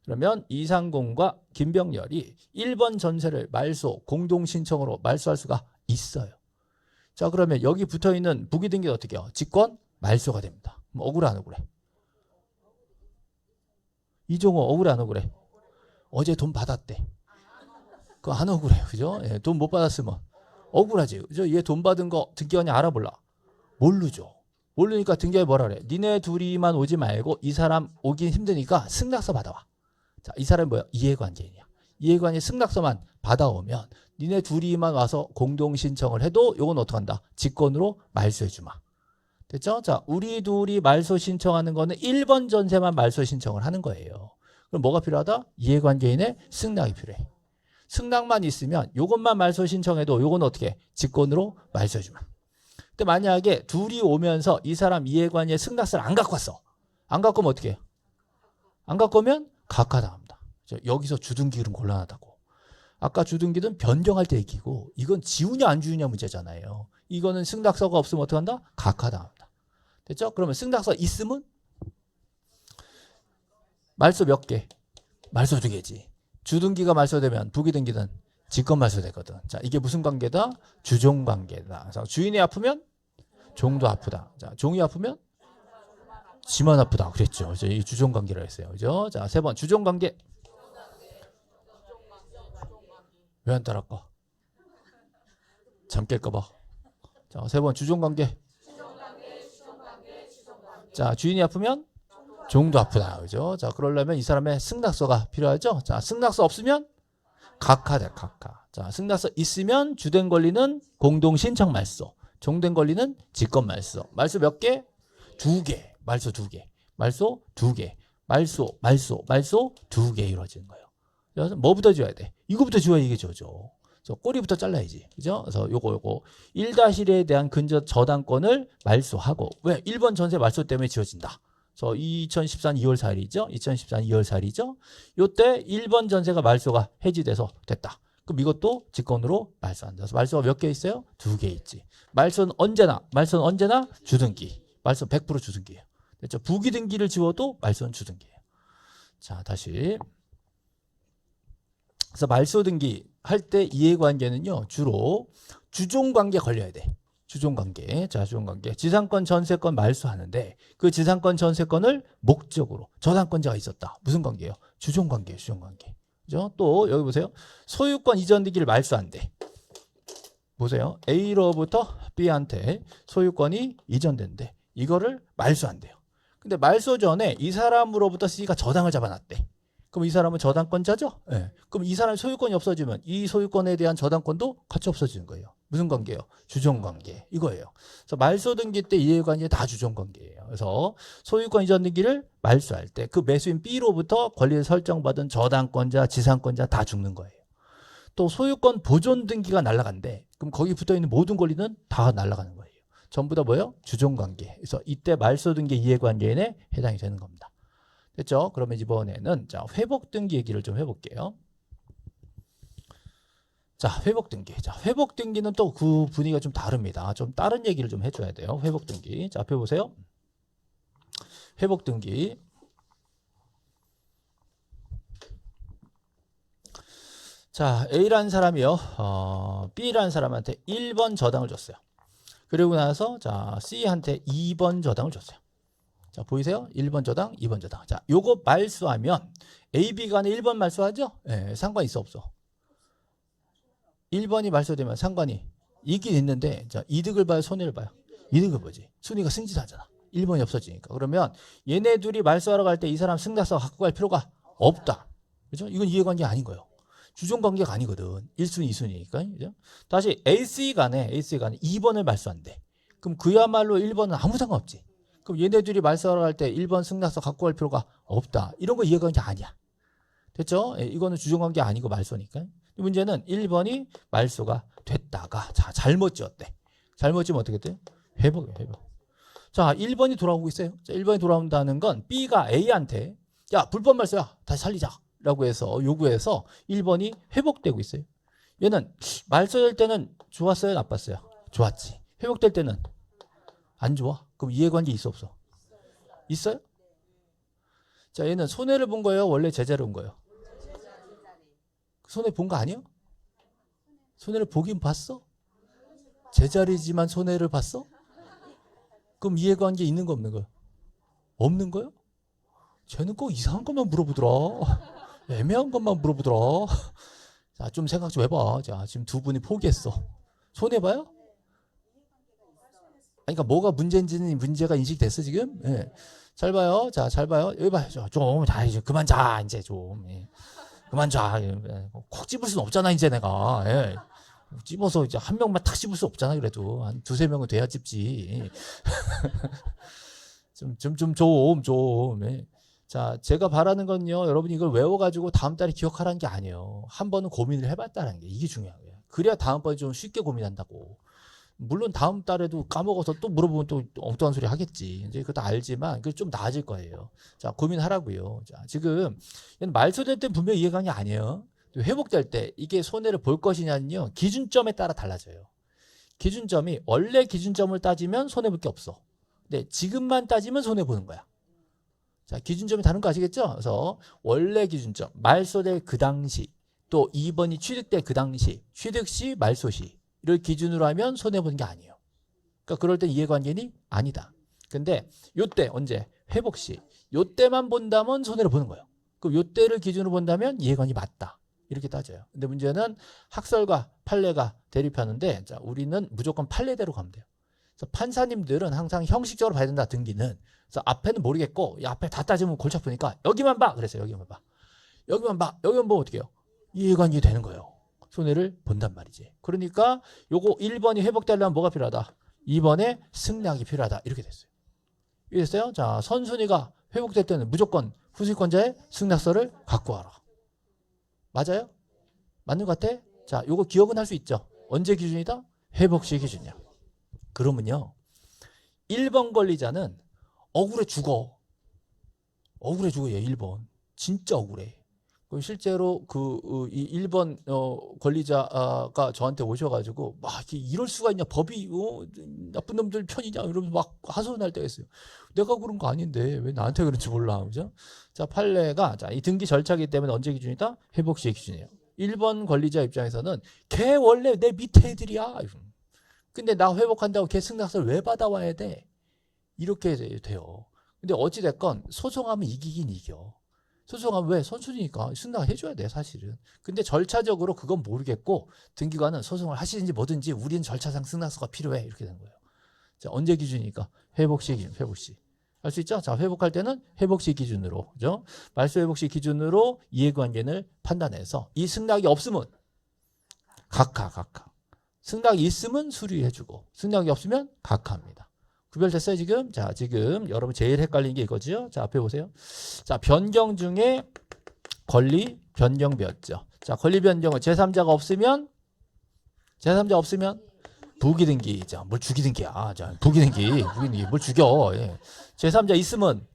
그러면 이상공과 김병렬이 1번 전세를 말소, 공동신청으로 말소할 수가 있어요. 자, 그러면 여기 붙어있는 부기등기 어떻게 해요? 직권 말소가 됩니다. 그럼 억울해 안 억울해? 이종호 억울해 안 억울해? 어제 돈 받았대. 그거 안 억울해요. 그죠? 예, 돈 못 받았으면 억울하지. 그죠? 얘 돈 받은 거 등기관이 알아볼라. 모르죠. 모르니까 등기관이 뭐라 그래? 니네 둘이만 오지 말고 이 사람 오긴 힘드니까 승낙서 받아와. 자, 이 사람이 뭐야? 이해관계인이야. 이해관계 승낙서만 받아오면 니네 둘이만 와서 공동 신청을 해도 요건 어떡한다? 직권으로 말소해 주마. 됐죠? 자, 우리 둘이 말소 신청하는 거는 1번 전세만 말소 신청을 하는 거예요. 그럼 뭐가 필요하다? 이해관계인의 승낙이 필요해. 승낙만 있으면 요것만 말소 신청해도 요건 어떻게? 직권으로 말소해 주마. 근데 만약에 둘이 오면서 이 사람 이해관계 승낙서를 안 갖고 왔어. 안 갖고 오면 어떻게 해요? 안 갖고 오면 각하당합니다. 여기서 주등기는 곤란하다고. 아까 주등기는 변경할 때 얘기고 이건 지우냐 안 지우냐 문제잖아요. 이거는 승낙서가 없으면 어떡한다? 각하당합니다. 됐죠? 그러면 승낙서 있으면 말소 몇 개? 말소 2개지. 주등기가 말소되면 부기등기는 직권 말소되거든. 자, 이게 무슨 관계다? 주종관계다. 그래서 주인이 아프면 종도 아프다. 자, 종이 아프면 지만 아프다. 그랬죠. 그래서 이 주종관계라 했어요. 그죠? 자, 3번 주종관계. 왜 안 따라가? 잠 깰까봐. 자, 3번 주종관계. 자, 주인이 아프면 종도 아프다. 그죠? 자, 그러려면 이 사람의 승낙서가 필요하죠? 자, 승낙서 없으면 각하다, 각하. 자, 승낙서 있으면 주된 권리는 공동 신청 말소. 종된 권리는 직권 말소. 말소 몇 개? 2개. 말소 2개. 말소 2개. 말소 2개 이루어지는 거예요. 그래서 뭐부터 지어야 돼? 이거부터 지어야 이게 지어져. 그래서 꼬리부터 잘라야지. 그죠? 그래서 요거 1-1에 대한 근저 저당권을 말소하고. 왜? 1번 전세 말소 때문에 지어진다. 그래서 2014년 2월 4일이죠. 2014년 2월 4일이죠. 요때 1번 전세가 말소가 해지돼서 됐다. 그럼 이것도 직권으로 말소한다. 그래서 말소가 몇 개 있어요? 2개 있지. 말소는 언제나 주등기. 말소 100% 주등기예요. 됐죠? 부기등기를 지워도 말소는 주등기예요. 자, 다시. 그래서 말소 등기 할 때 이해관계는요, 주로 주종관계 걸려야 돼. 주종관계. 자, 주종관계. 지상권, 전세권 말소하는데 그 지상권, 전세권을 목적으로 저당권자가 있었다. 무슨 관계예요? 주종관계예요. 주종관계. 그죠? 또 여기 보세요. 소유권 이전 등기를 말소한대. 보세요. A로부터 B한테 소유권이 이전된대. 이거를 말소한대요. 근데 말소 전에 이 사람으로부터 C가 저당을 잡아놨대. 그럼 이 사람은 저당권자죠? 네. 그럼 이 사람의 소유권이 없어지면 이 소유권에 대한 저당권도 같이 없어지는 거예요. 무슨 관계예요? 주종관계. 이거예요. 그래서 말소 등기 때 이해관계 다 주종관계예요. 그래서 소유권 이전 등기를 말소할 때 그 매수인 B로부터 권리를 설정받은 저당권자, 지상권자 다 죽는 거예요. 또 소유권 보존 등기가 날아간대. 그럼 거기 붙어있는 모든 권리는 다 날아가는 거예요. 전부 다 뭐예요? 주종관계. 그래서 이때 말소 등기 이해관계에 해당이 되는 겁니다. 됐죠? 그러면 이번에는 자, 회복 등기 얘기를 좀 해볼게요. 자, 회복 등기. 자, 회복 등기는 또 그 분위기가 좀 다릅니다. 좀 다른 얘기를 좀 해줘야 돼요. 회복 등기. 자, 앞에 보세요. 회복 등기. 자, A라는 사람이요. B라는 사람한테 1번 저당을 줬어요. 그리고 나서 자, C한테 2번 저당을 줬어요. 자, 보이세요? 1번 저당, 2번 저당. 자, 요거 말소하면 A, B 간에 1번 말소하죠? 예, 상관 있어 없어? 1번이 말소되면 상관이 있긴 있는데 자, 이득을 봐요, 손해를 봐요? 이득을 보지. 순위가 승진하잖아. 1번이 없어지니까. 그러면 얘네 둘이 말소하러 갈 때 이 사람 승낙서 갖고 갈 필요가 없다. 그죠? 이건 이해관계 아닌 거예요. 주종관계가 아니거든. 1순위, 2순위니까. 그죠? 다시 AC 간에 2번을 말소한대. 그럼 그야말로 1번은 아무 상관없지. 그럼 얘네들이 말소하러 갈 때 1번 승낙서 갖고 갈 필요가 없다. 이런 거 이해관계 아니야. 됐죠? 이거는 주종관계 아니고 말소니까. 문제는 1번이 말소가 됐다가 자, 잘못 지었대. 잘못 지으면 어떻게 돼요? 회복이에요. 회복. 자, 1번이 돌아오고 있어요. 자, 1번이 돌아온다는 건 B가 A한테 야, 불법 말소야. 다시 살리자. 라고 해서 요구해서 1번이 회복되고 있어요. 얘는 말소될 때는 좋았어요? 나빴어요? 좋았지. 회복될 때는 안 좋아. 그럼 이해관계 있어 없어? 있어요? 자, 얘는 손해를 본 거예요? 원래 제자를 본 거예요? 손해 본 거 아니에요? 손해를 보긴 봤어? 제자리지만 손해를 봤어? 그럼 이해관계 있는 거 없는 거요? 없는 거요? 쟤는 꼭 이상한 것만 물어보더라. 애매한 것만 물어보더라. 자, 좀 생각 좀 해봐. 자, 지금 두 분이 포기했어. 손해봐요? 그러니까 뭐가 문제인지는 문제가 인식됐어 지금? 예. 잘 봐요. 자, 잘 봐요. 여기 봐요. 좀, 자, 이제 그만 자. 이제 좀. 예. 그만 자. 예. 콕 집을 수는 없잖아, 이제 내가. 예. 집어서 이제 한 명만 탁 집을 수 없잖아, 그래도. 한 두세 명은 돼야 집지. 좀. 예. 자, 제가 바라는 건요, 여러분이 이걸 외워가지고 다음 달에 기억하라는 게 아니에요. 한 번은 고민을 해봤다는 게 이게 중요한 거예요. 그래야 다음번에 좀 쉽게 고민한다고. 물론 다음 달에도 까먹어서 또 물어보면 또 엉뚱한 소리 하겠지. 이제 그것도 알지만 그게 좀 나아질 거예요. 자, 고민하라고요. 자, 지금 말소될 때 분명히 이해관계 아니에요. 회복될 때 이게 손해를 볼 것이냐는요, 기준점에 따라 달라져요. 기준점이 원래 기준점을 따지면 손해 볼 게 없어. 근데 지금만 따지면 손해 보는 거야. 자, 기준점이 다른 거 아시겠죠? 그래서 원래 기준점, 말소될 그 당시, 또 2번이 취득될 그 당시, 취득 시, 말소 시를 기준으로 하면 손해보는 게 아니에요. 그러니까 그럴 때 이해관계는 아니다. 근데 요때 언제? 회복 시. 요때만 본다면 손해를 보는 거예요. 그럼 요때를 기준으로 본다면 이해관계 맞다. 이렇게 따져요. 근데 문제는 학설과 판례가 대립하는데, 자, 우리는 무조건 판례대로 가면 돼요. 그래서 판사님들은 항상 형식적으로 봐야 된다, 등기는. 그래서 앞에는 모르겠고, 이 앞에 다 따지면 골치 아프니까 여기만 봐. 그래서 여기만 봐. 여기만 봐. 여기만 보면 어떻게 해요? 이해관계 되는 거예요. 손해를 본단 말이지. 그러니까 요거 1번이 회복되려면 뭐가 필요하다? 2번에 승낙이 필요하다. 이렇게 됐어요. 이렇게 됐어요? 자, 선순위가 회복될 때는 무조건 후순위권자의 승낙서를 갖고 와라. 맞아요? 맞는 것 같아? 자, 요거 기억은 할 수 있죠? 언제 기준이다? 회복 시 기준이야. 그러면요, 1번 권리자는 억울해 죽어. 억울해 죽어, 얘 1번. 진짜 억울해. 실제로 이 1번 권리자가 저한테 오셔가지고 막 이럴 수가 있냐, 법이 나쁜 놈들 편이냐 이러면서 막 하소연할 때가 있어요. 내가 그런 거 아닌데 왜 나한테 그런지 몰라, 그죠? 자, 판례가, 자, 이 등기 절차이기 때문에 언제 기준이다? 회복 시의 기준이에요. 1번 권리자 입장에서는 걔 원래 내 밑에 애들이야. 근데 나 회복한다고 걔 승낙서를 왜 받아와야 돼? 이렇게 돼요. 근데 어찌됐건 소송하면 이기긴 이겨. 소송하면 왜? 선순위니까 승낙을 해줘야 돼, 사실은. 근데 절차적으로 그건 모르겠고, 등기관은 소송을 하시든지 뭐든지 우리는 절차상 승낙서가 필요해. 이렇게 되는 거예요. 자, 언제 기준이니까? 회복시 기준, 회복시. 알 수 있죠? 자, 회복할 때는 회복시 기준으로, 그죠? 말소 회복시 기준으로 이해관계를 판단해서 이 승낙이 없으면 각하. 승낙이 있으면 수리해주고, 승낙이 없으면 각하합니다. 구별됐어요, 지금? 자, 지금 여러분 제일 헷갈리는 게 이거죠? 자, 앞에 보세요. 자, 변경 중에 권리 변경비였죠. 자, 권리 변경은 제3자가 없으면 부기등기죠. 뭘 주기등기야. 자, 부기등기. 뭘 죽여. 예. 제3자 있으면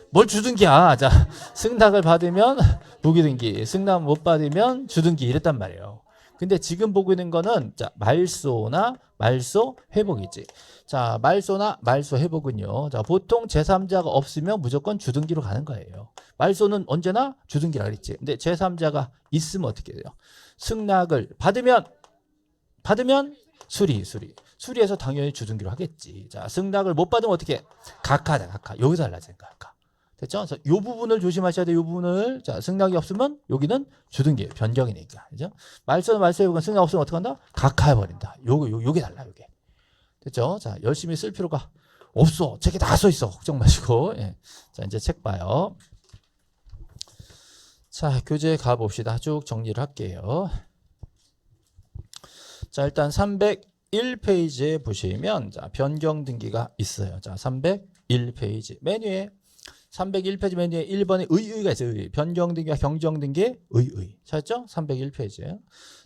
뭘 주등기야. 자, 승낙을 받으면 부기등기, 승낙 못 받으면 주등기 이랬단 말이에요. 근데 지금 보고 있는 거는, 자, 말소나 말소 회복이지. 자, 말소나 말소 회복은요, 자, 보통 제3자가 없으면 무조건 주등기로 가는 거예요. 말소는 언제나 주등기라 그랬지. 근데 제3자가 있으면 어떻게 돼요? 승낙을 받으면 수리해서 당연히 주등기로 하겠지. 자, 승낙을 못 받으면 어떻게? 각하다. 여기서 달라지니까 각하. 됐죠? 그래서 이 부분을 조심하셔야 돼요. 이 부분을. 자, 승낙이 없으면 여기는 주등기, 변경이니까. 그죠? 말소는 말소 회복은 승낙 없으면 어떻게 한다? 각하해버린다. 요게 달라, 요게. 됐죠? 자, 열심히 쓸 필요가 없어. 책에 다 써 있어. 걱정 마시고. 예. 자, 이제 책 봐요. 자, 교재 가봅시다. 쭉 정리를 할게요. 자, 일단 301페이지에 보시면, 자, 변경 등기가 있어요. 자, 301페이지. 메뉴에 301페이지 메뉴에 1번에 의의가 있어요. 의의. 변경 등기와 경정 등기의 의의. 찾았죠? 301페이지에.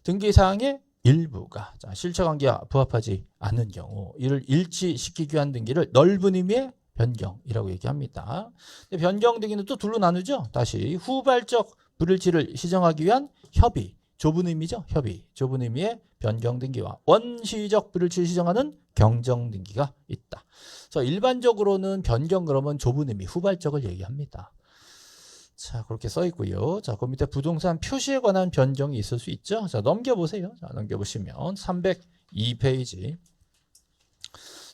등기사항의 일부가, 자, 실체관계와 부합하지 않는 경우 이를 일치시키기 위한 등기를 넓은 의미의 변경이라고 얘기합니다. 변경 등기는 또 둘로 나누죠. 다시 후발적 불일치를 시정하기 위한 협의, 좁은 의미죠. 협의, 좁은 의미의 변경 등기와 원시적 불일치를 시정하는 경정 등기가 있다. 그래서 일반적으로는 변경 그러면 좁은 의미, 후발적을 얘기합니다. 자, 그렇게 써 있고요. 자, 그 밑에 부동산 표시에 관한 변경이 있을 수 있죠. 자, 넘겨보세요. 자, 넘겨보시면 302페이지.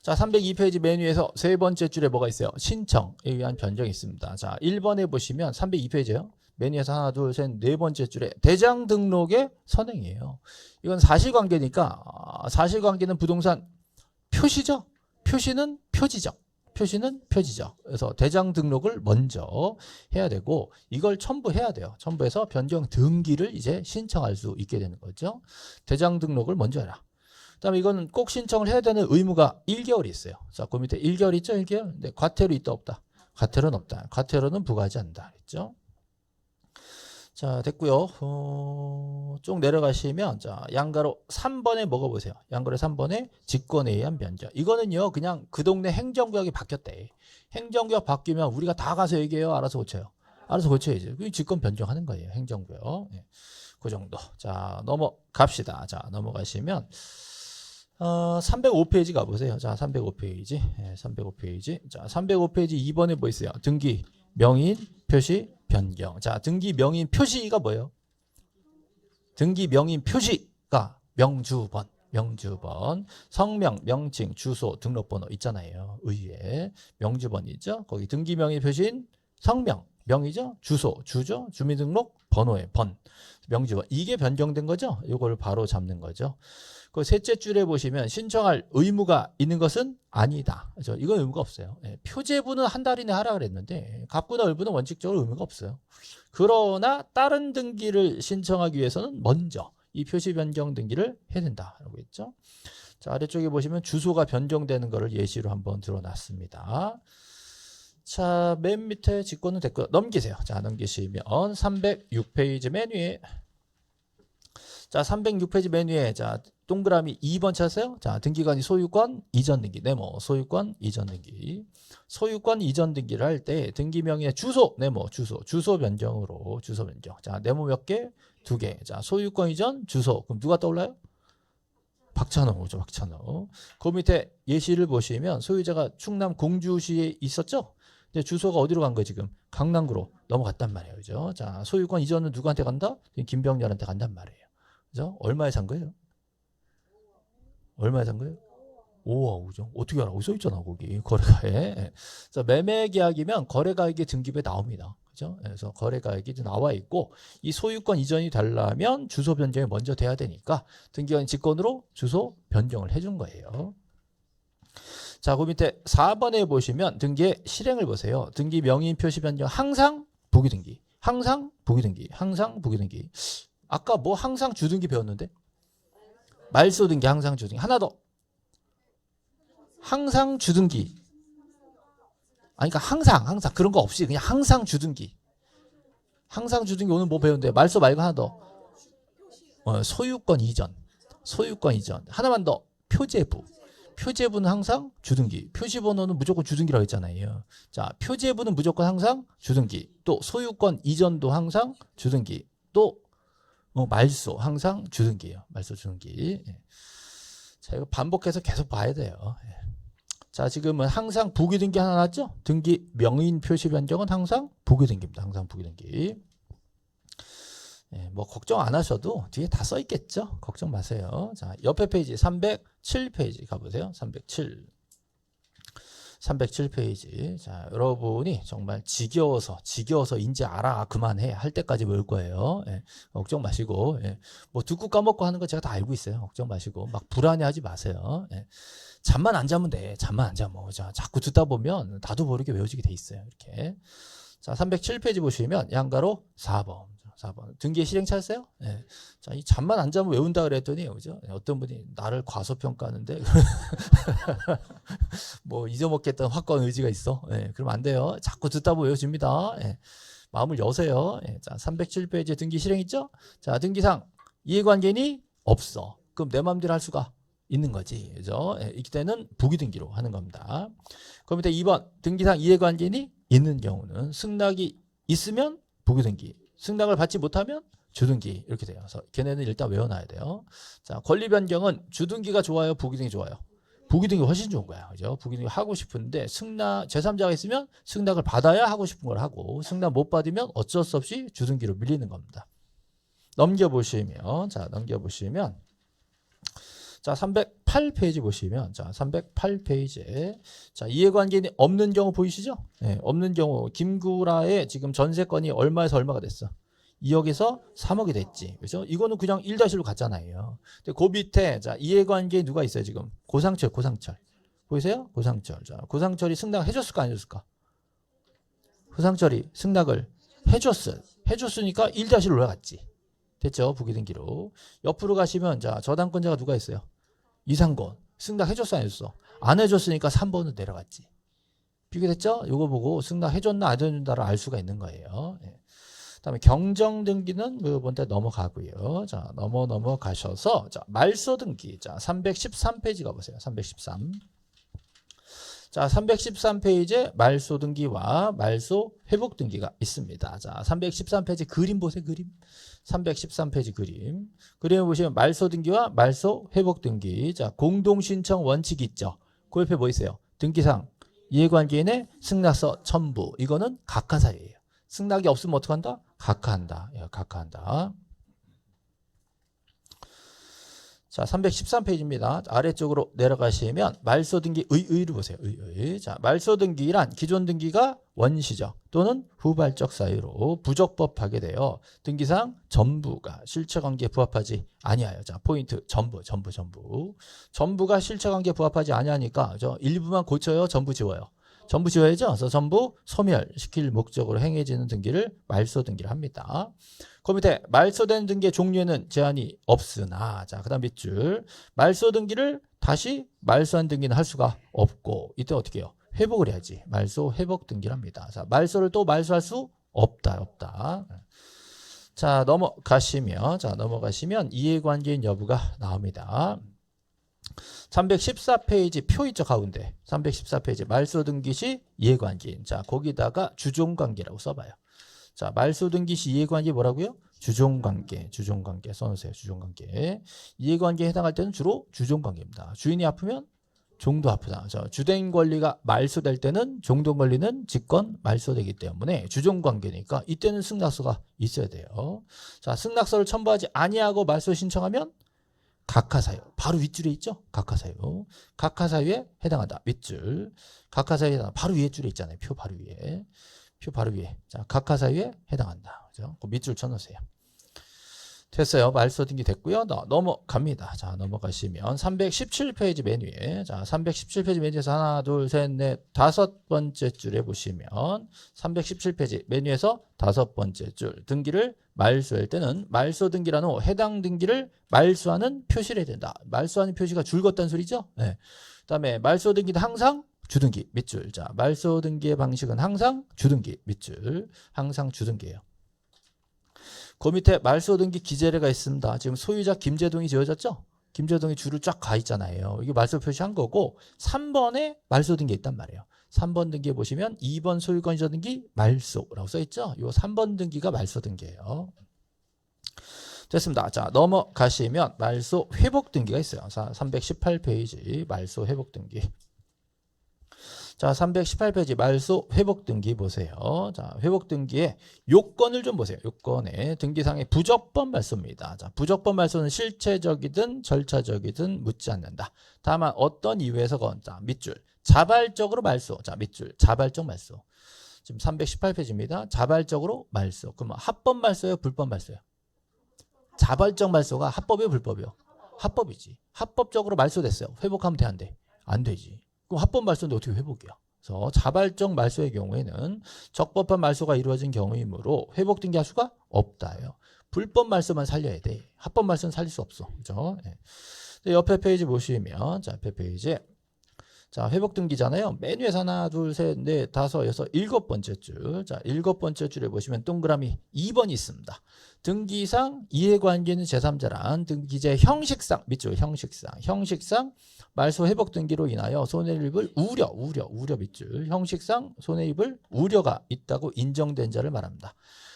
자, 302페이지 메뉴에서 세 번째 줄에 뭐가 있어요? 신청에 의한 변경이 있습니다. 자, 1번에 보시면 302페이지예요. 메뉴에서 하나, 둘, 셋, 네 번째 줄에 대장 등록의 선행이에요. 이건 사실관계니까 사실관계는 부동산 표시죠. 표시는 표지적. 표시는 표지적. 그래서 대장 등록을 먼저 해야 되고 이걸 첨부해야 돼요. 첨부해서 변경 등기를 이제 신청할 수 있게 되는 거죠. 대장 등록을 먼저 해라. 그다음에 이거는 꼭 신청을 해야 되는 의무가 1개월이 있어요. 자, 그 밑에 1개월 있죠? 1개월. 근데 과태료 있다 없다? 과태료는 없다. 과태료는 부과하지 않는다. 그랬죠? 자, 됐고요. 쭉 내려가시면 자, 양가로 3번에 먹어보세요. 양가로 3번에 직권에 의한 변경. 이거는요, 그냥 그 동네 행정구역이 바뀌었대. 행정구역 바뀌면 우리가 다 가서 얘기해요. 알아서 고쳐요. 알아서 고쳐야지. 그 직권 변경하는 거예요. 행정구역. 네. 그 정도. 자, 넘어갑시다. 자, 넘어가시면 305페이지 가보세요. 자, 305페이지. 네, 305페이지. 자, 305페이지 2번에 뭐 있어요? 등기, 명인, 표시, 변경. 자, 등기, 명인, 표시가 뭐예요? 등기, 명인, 표시가 명주번. 명주번. 성명, 명칭, 주소, 등록번호 있잖아요. 의외. 명주번이죠. 거기 등기, 명인, 표시인 성명, 명이죠. 주소, 주죠. 주민등록 번호의 번. 명주번. 이게 변경된 거죠. 이걸 바로 잡는 거죠. 그 셋째 줄에 보시면 신청할 의무가 있는 것은 아니다. 그렇죠? 이건 의무가 없어요. 예, 표제부는 한 달 이내 하라 그랬는데 갑구나 을부는 원칙적으로 의무가 없어요. 그러나 다른 등기를 신청하기 위해서는 먼저 이 표시 변경 등기를 해야 된다라고 했죠. 자, 아래쪽에 보시면 주소가 변경되는 것을 예시로 한번 들어놨습니다. 자, 맨 밑에 직권은 됐고요. 넘기세요. 자, 넘기시면 306페이지 메뉴에 자, 306페이지 메뉴에 자, 동그라미 2번 찾으세요. 자, 등기관이 소유권 이전 등기. 네모 소유권 이전 등기. 소유권 이전 등기를 할 때 등기 명의의 주소, 네모 주소 변경으로 주소 변경. 자, 네모 몇 개? 2개. 자, 소유권 이전 주소. 그럼 누가 떠올라요? 박찬호죠, 박찬호. 그 밑에 예시를 보시면 소유자가 충남 공주시에 있었죠? 근데 주소가 어디로 간 거예요, 지금? 강남구로 넘어갔단 말이에요. 그죠? 자, 소유권 이전은 누구한테 간다? 김병렬한테 간단 말이에요. 그죠? 얼마에 산 거예요? 얼마에 산 거예요? 5억, 그죠? 어떻게 알아? 써 있잖아, 거기. 거래가액. 자, 매매 계약이면 거래가액이 등기부에 나옵니다. 그죠? 그래서 거래가액이 나와 있고, 이 소유권 이전이 되려면 주소 변경이 먼저 돼야 되니까, 등기관 직권으로 주소 변경을 해준 거예요. 자, 그 밑에 4번에 보시면 등기의 실행을 보세요. 등기 명의 표시 변경 항상 부기등기. 항상 부기등기. 항상 부기등기. 아까 뭐 항상 주등기 배웠는데? 말소등기, 항상 주등기. 하나 더. 항상 주등기. 아니, 그러니까 항상 그런 거 없이 그냥 항상 주등기. 항상 주등기 오늘 뭐 배웠는데? 말소 말고 하나 더. 소유권 이전. 소유권 이전. 하나만 더. 표제부. 표제부는 항상 주등기. 표시번호는 무조건 주등기라고 했잖아요. 자, 표제부는 무조건 항상 주등기. 또 소유권 이전도 항상 주등기. 또 말소 항상 주등기예요. 말소 주등기. 예. 자, 이거 반복해서 계속 봐야 돼요. 예. 자, 지금은 항상 부기등기 하나 나왔죠? 등기 명인 표시 변경은 항상 부기등기입니다. 항상 부기등기. 예, 뭐 걱정 안 하셔도 뒤에 다 써 있겠죠? 걱정 마세요. 자, 옆에 페이지 307페이지 가보세요. 307페이지. 자, 여러분이 정말 지겨워서 이제 알아 그만해 할 때까지 배울 거예요. 예, 걱정 마시고 예, 뭐 듣고 까먹고 하는 거 제가 다 알고 있어요. 걱정 마시고 막 불안해하지 마세요. 예, 잠만 안 자면 돼. 잠만 안 자면 자, 자꾸 듣다 보면 나도 모르게 외워지게 돼 있어요. 이렇게. 자, 307페이지 보시면 양가로 4번. 4번. 등기의 실행 찾았어요? 네. 자, 이 잠만 안 자면 외운다 그랬더니, 그죠? 어떤 분이 나를 과소평가하는데, 뭐, 잊어먹겠다는 확고한 의지가 있어. 네, 그러면 안 돼요. 자꾸 듣다 보면 외워집니다. 네, 마음을 여세요. 네, 자, 307페이지에 등기 실행 있죠? 자, 등기상 이해관계인이 없어. 그럼 내 마음대로 할 수가 있는 거지. 그죠? 네, 이때는 부기등기로 하는 겁니다. 그 밑에 2번. 등기상 이해관계인이 있는 경우는 승낙이 있으면 부기등기. 승낙을 받지 못하면 주등기 이렇게 돼요. 그래서 걔네는 일단 외워놔야 돼요. 자, 권리 변경은 주등기가 좋아요, 부기등기 좋아요? 부기등기 훨씬 좋은 거야, 그죠? 부기등기 하고 싶은데 승낙 제3자가 있으면 승낙을 받아야 하고 싶은 걸 하고 승낙 못 받으면 어쩔 수 없이 주등기로 밀리는 겁니다. 넘겨보시면 자 300 308페이지 보시면 자 308페이지에 자 이해관계인이 없는 경우 보이시죠? 네, 없는 경우 김구라의 지금 전세건이 얼마에서 얼마가 됐어? 2억에서 3억이 됐지. 그래서 이거는 그냥 1-1로 갔잖아요. 근데 그 밑에 자 이해관계에 누가 있어요 지금? 고상철 보이세요? 고상철. 자 고상철이 승낙을 해줬을까 안 해줬을까? 고상철이 승낙을 해줬으니까 1-1로 올라갔지. 됐죠? 부기등기로. 옆으로 가시면 자 저당권자가 누가 있어요? 이상권. 승낙 해줬어 안 해줬어? 안 해줬으니까 3번은 내려갔지. 비교됐죠? 이거 보고 승낙 해줬나 안 해준다를 알 수가 있는 거예요. 네. 그다음에 경정등기는 이번 때 넘어가고요. 자 넘어가셔서 자 말소등기 자 313페이지 가보세요. 313. 자 313페이지에 말소등기와 말소회복등기가 있습니다. 자 313페이지 그림 보세요. 그림. 313페이지 그림. 그림을 보시면 말소등기와 말소회복등기. 자 공동신청 원칙이 있죠. 그 옆에 뭐 있어요? 등기상 이해관계인의 승낙서 첨부. 이거는 각하사유예요. 승낙이 없으면 어떻게 한다? 각하한다. 예, 각하한다. 자, 313페이지입니다. 아래쪽으로 내려가시면 말소등기 의를 보세요. 자, 말소등기란 기존 등기가 원시적 또는 후발적 사유로 부적법하게 되어 등기상 전부가 실체관계에 부합하지 아니하여. 자, 포인트 전부가 실체관계에 부합하지 아니하니까 저 일부만 고쳐요. 전부 지워요. 전부 지워야죠. 그래서 전부 소멸시킬 목적으로 행해지는 등기를 말소등기를 합니다. 그 밑에 말소된 등기의 종류에는 제한이 없으나 자 그다음 밑줄 말소등기를 다시 말소한 등기는 할 수가 없고 이때 어떻게 해요? 회복을 해야지. 말소 회복 등기를 합니다. 자 말소를 또 말소할 수 없다. 자 넘어가시면 이해관계인 여부가 나옵니다. 314페이지 표 있죠 가운데 314페이지 말소등기 시 이해관계인 자 거기다가 주종관계라고 써봐요. 자 말소등기 시 이해관계 뭐라고요? 주종관계 써놓으세요. 주종관계 이해관계에 해당할 때는 주로 주종관계입니다. 주인이 아프면 종도 아프다. 자, 주된 권리가 말소될 때는 종도 권리는 직권 말소되기 때문에 주종관계니까 이때는 승낙서가 있어야 돼요. 자 승낙서를 첨부하지 아니하고 말소 신청하면 각하사유 바로 윗줄에 있죠. 각하사유에 해당한다. 윗줄 각하사유에 해당한다. 바로 위에 줄에 있잖아요. 표 바로 위에 자 각하사유에 해당한다. 그죠? 그 밑줄 쳐놓으세요. 됐어요. 말소등기 됐고요. 넘어갑니다. 자 넘어가시면 317페이지 메뉴에 자 317페이지 메뉴에서 하나 둘 셋 넷 다섯 번째 줄에 보시면 317페이지 메뉴에서 다섯 번째 줄 등기를 말소할 때는 말소등기라는 해당 등기를 말소하는 표시를 해야 된다. 말소하는 표시가 줄걷다는 소리죠. 네. 그다음에 말소등기는 항상 주등기 밑줄. 자 말소등기의 방식은 항상 주등기 밑줄. 항상 주등기예요. 그 밑에 말소등기 기재례가 있습니다. 지금 소유자 김재동이 지어졌죠? 김재동이 줄을 쫙 가 있잖아요. 이게 말소 표시한 거고 3번에 말소등기 있단 말이에요. 3번 등기에 보시면 2번 소유권이자 등기 말소라고 써있죠? 이 3번 등기가 말소등기예요. 됐습니다. 자 넘어가시면 말소 회복등기가 있어요. 자 318페이지 말소 회복등기. 자 318페이지 말소 회복등기 보세요. 자 회복등기의 요건을 좀 보세요. 요건에 등기상의 부적법 말소입니다. 자 부적법 말소는 실체적이든 절차적이든 묻지 않는다. 다만 어떤 이유에서 자 밑줄 자발적으로 말소. 자 밑줄 자발적 말소. 지금 318페이지입니다. 자발적으로 말소. 그럼 합법 말소예요? 불법 말소예요? 자발적 말소가 합법이에요? 불법이요? 합법이지. 합법적으로 말소됐어요. 회복하면 돼? 안 돼? 안 되지. 그럼 합법 말소인데 어떻게 회복이야? 그래서 자발적 말소의 경우에는 적법한 말소가 이루어진 경우이므로 회복 등기할 수가 없다요. 불법 말소만 살려야 돼. 합법 말소는 살릴 수 없어. 그죠? 네. 옆에 페이지 보시면 자 옆에 페이지에 자 회복 등기잖아요. 메뉴에서 하나 둘 셋 넷 다섯 여섯 일곱 번째 줄. 자 일곱 번째 줄에 보시면 동그라미 2번이 있습니다. 등기상 이해관계는 제3자란 등기자의 형식상 밑줄 형식상 말소 회복 등기로 인하여 손해를 입을 우려 밑줄 형식상 손해 입을 우려가 있다고 인정된 자를 말합니다.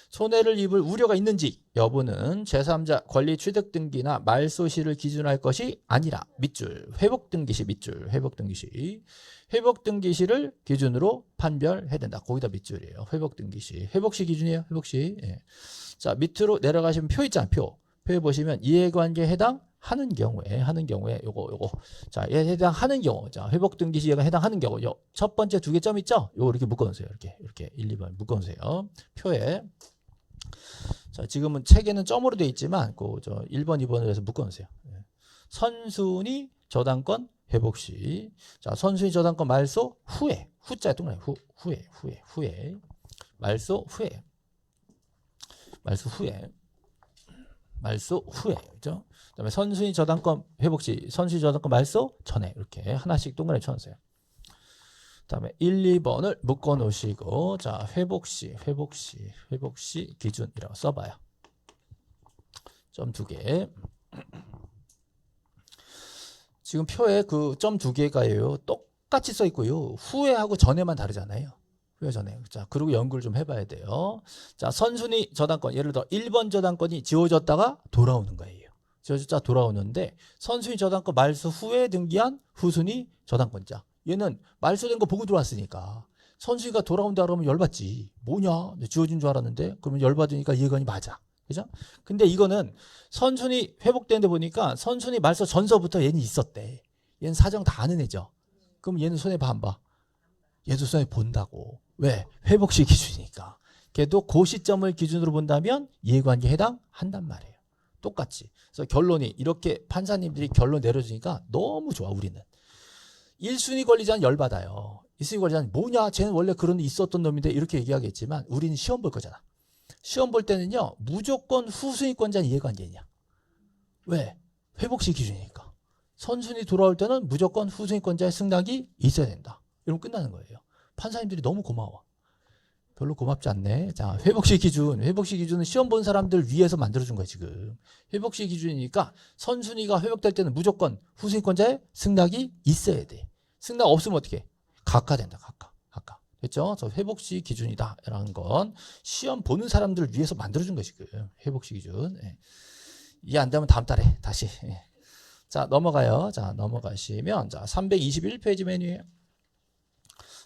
손해를 입을 우려가 있는지 여부는 제3자 권리 취득 등기나 말소 시를 기준으로 할 것이 아니라 밑줄 회복 등기 시 회복 등기 시를 기준으로 판별해야 된다. 거기다 밑줄이에요. 회복 등기 시 회복 시 기준이에요. 회복 시. 예. 자 밑으로 내려가시면 표 있잖아요. 표에 보시면 이해관계에 해당 하는 경우에 요거 자, 얘에 해당하는 경우, 자, 회복 등기 시에가 해당하는 경우, 요 첫 번째 두 개 점 있죠? 요거 이렇게 묶어놓으세요. 이렇게 1, 2번 묶어놓으세요. 표에. 자, 지금은 책에는 점으로 되어 있지만, 저 1번, 2번을 해서 묶어놓으세요. 선순위 저당권 회복 시. 자, 선순위 저당권 말소 후에. 후자에 동그라미 후에. 말소 후에. 그죠? 그다음에 선순위 저당권 회복 시, 선순위 저당권 말소 전에 이렇게 하나씩 동그라미 쳐놓으세요. 그다음에 1, 2번을 묶어 놓으시고, 자, 회복 시 기준이라고 써봐요. 점 2개. 지금 표에 그 점 2개가요 똑같이 써 있고요. 후에하고 전에만 다르잖아요. 후에 전에. 자, 그리고 연구를 좀 해봐야 돼요. 자, 선순위 저당권, 예를 들어 1번 저당권이 지워졌다가 돌아오는 거예요. 지워졌다가 돌아오는데, 선순위 저당권 말소 후에 등기한 후순위 저당권자, 얘는 말소된 거 보고 들어왔으니까 선순위가 돌아온다 그러면 열받지. 뭐냐, 지워진 줄 알았는데. 그러면 열받으니까 이해관이 맞아. 그죠? 근데 이거는 선순위 회복되는데 보니까 선순위 말소 전서부터 얘는 있었대. 얘는 사정 다 아는 애죠. 그럼 얘는 손해 봐, 안 봐? 얘도 손해 본다고. 왜? 회복시 기준이니까. 걔도 그 시점을 기준으로 본다면 이해관계에 해당한단 말이에요. 똑같이. 그래서 결론이 이렇게 판사님들이 결론 내려주니까 너무 좋아, 우리는. 1순위 권리자는 열받아요. 1순위 권리자는 뭐냐, 쟤는 원래 그런 데 있었던 놈인데 이렇게 얘기하겠지만, 우리는 시험 볼 거잖아. 시험 볼 때는요, 무조건 후순위권자는 이해관계냐. 왜? 회복시 기준이니까. 선순위 돌아올 때는 무조건 후순위권자의 승낙이 있어야 된다. 이러면 끝나는 거예요. 판사님들이 너무 고마워. 별로 고맙지 않네. 자, 회복시 기준은 시험 본 사람들 위해서 만들어준 거야, 지금. 회복시 기준이니까 선순위가 회복될 때는 무조건 후순위권자의 승낙이 있어야 돼. 승낙 없으면 어떻게? 각하된다, 각하. 됐죠? 그래서 회복시 기준이다 라는 건 시험 보는 사람들을 위해서 만들어준 거야, 지금. 회복시 기준. 이해 안 되면 다음 달에 다시. 자, 넘어가요. 자, 넘어가시면, 자, 321페이지 메뉴에.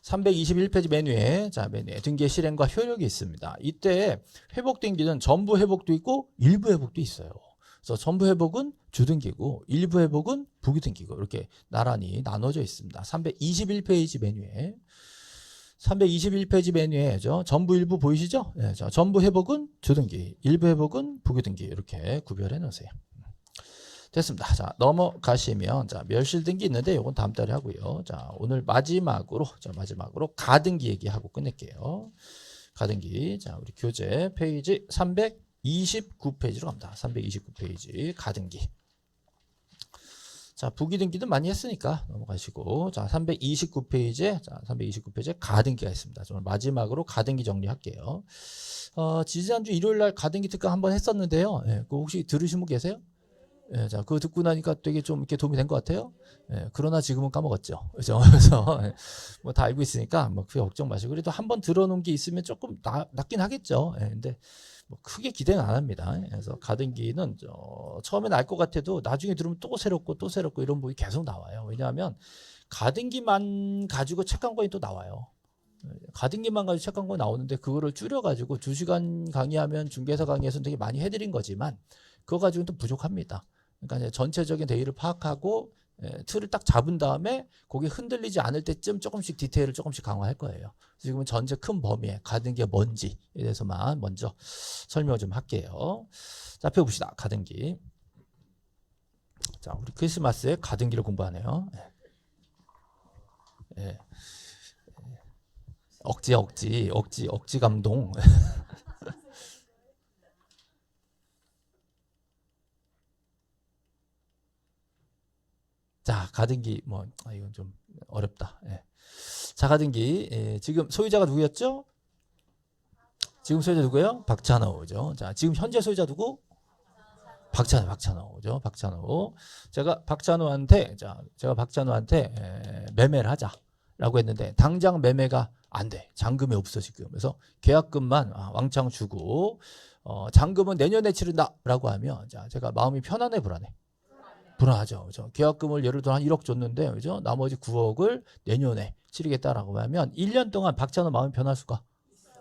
321페이지 메뉴에, 자, 메뉴에 등기의 실행과 효력이 있습니다. 이때 회복 등기는 전부 회복도 있고 일부 회복도 있어요. 그래서 전부 회복은 주등기고 일부 회복은 부기등기고 이렇게 나란히 나눠져 있습니다. 321페이지 메뉴에. 321페이지 메뉴에죠. 전부 일부 보이시죠? 네, 자, 전부 회복은 주등기, 일부 회복은 부기등기 이렇게 구별해 놓으세요. 됐습니다. 자, 넘어가시면, 자, 멸실 등기 있는데 이건 다음 달에 하고요. 자, 오늘 마지막으로 가등기 얘기하고 끝낼게요. 가등기. 자, 우리 교재 페이지 329페이지로 갑니다. 329페이지 가등기. 자, 부기등기도 많이 했으니까 넘어가시고, 자, 329페이지에 가등기가 있습니다. 오늘 마지막으로 가등기 정리할게요. 지난주 일요일 날 가등기 특강 한번 했었는데요. 그거 혹시 들으신 분 계세요? 자, 그거 듣고 나니까 되게 좀 이렇게 도움이 된 것 같아요. 그러나 지금은 까먹었죠. 그죠? 그래서 뭐 다 알고 있으니까 뭐 크게 걱정 마시고, 그래도 한번 들어놓은 게 있으면 조금 낫긴 하겠죠. 근데 뭐 크게 기대는 안 합니다. 그래서 가등기는 처음엔 알 것 같아도 나중에 들으면 또 새롭고 이런 부분이 계속 나와요. 왜냐하면 가등기만 가지고 책 한 권이 또 나와요. 가등기만 가지고 책 한 권 나오는데 그거를 줄여가지고 2시간 강의하면 중개사 강의에서는 되게 많이 해드린 거지만 그거 가지고는 또 부족합니다. 그러니까 이제 전체적인 대의를 파악하고 틀을 딱 잡은 다음에 거기 흔들리지 않을 때쯤 조금씩 디테일을 조금씩 강화할 거예요. 지금은 전체 큰 범위에 가등기가 뭔지에 대해서만 먼저 설명을 좀 할게요. 자, 펴봅시다. 가등기. 자, 우리 크리스마스에 가등기를 공부하네요. 억지 감동. 자, 가등기 이건 좀 어렵다. 자, 가등기. 지금 소유자가 누구였죠? 지금 소유자 누구예요? 박찬호죠. 자, 지금 현재 소유자 누구? 박찬호죠. 박찬호. 제가 박찬호한테 매매를 하자라고 했는데 당장 매매가 안 돼. 잔금이 없어 지금. 그래서 계약금만 왕창 주고 잔금은 내년에 치른다라고 하면, 자, 제가 마음이 편안해, 불안해? 불안하죠. 그죠? 계약금을 예를 들어 한 1억 줬는데, 그죠? 나머지 9억을 내년에 치르겠다라고 하면 1년 동안 박찬호 마음이 변할 수가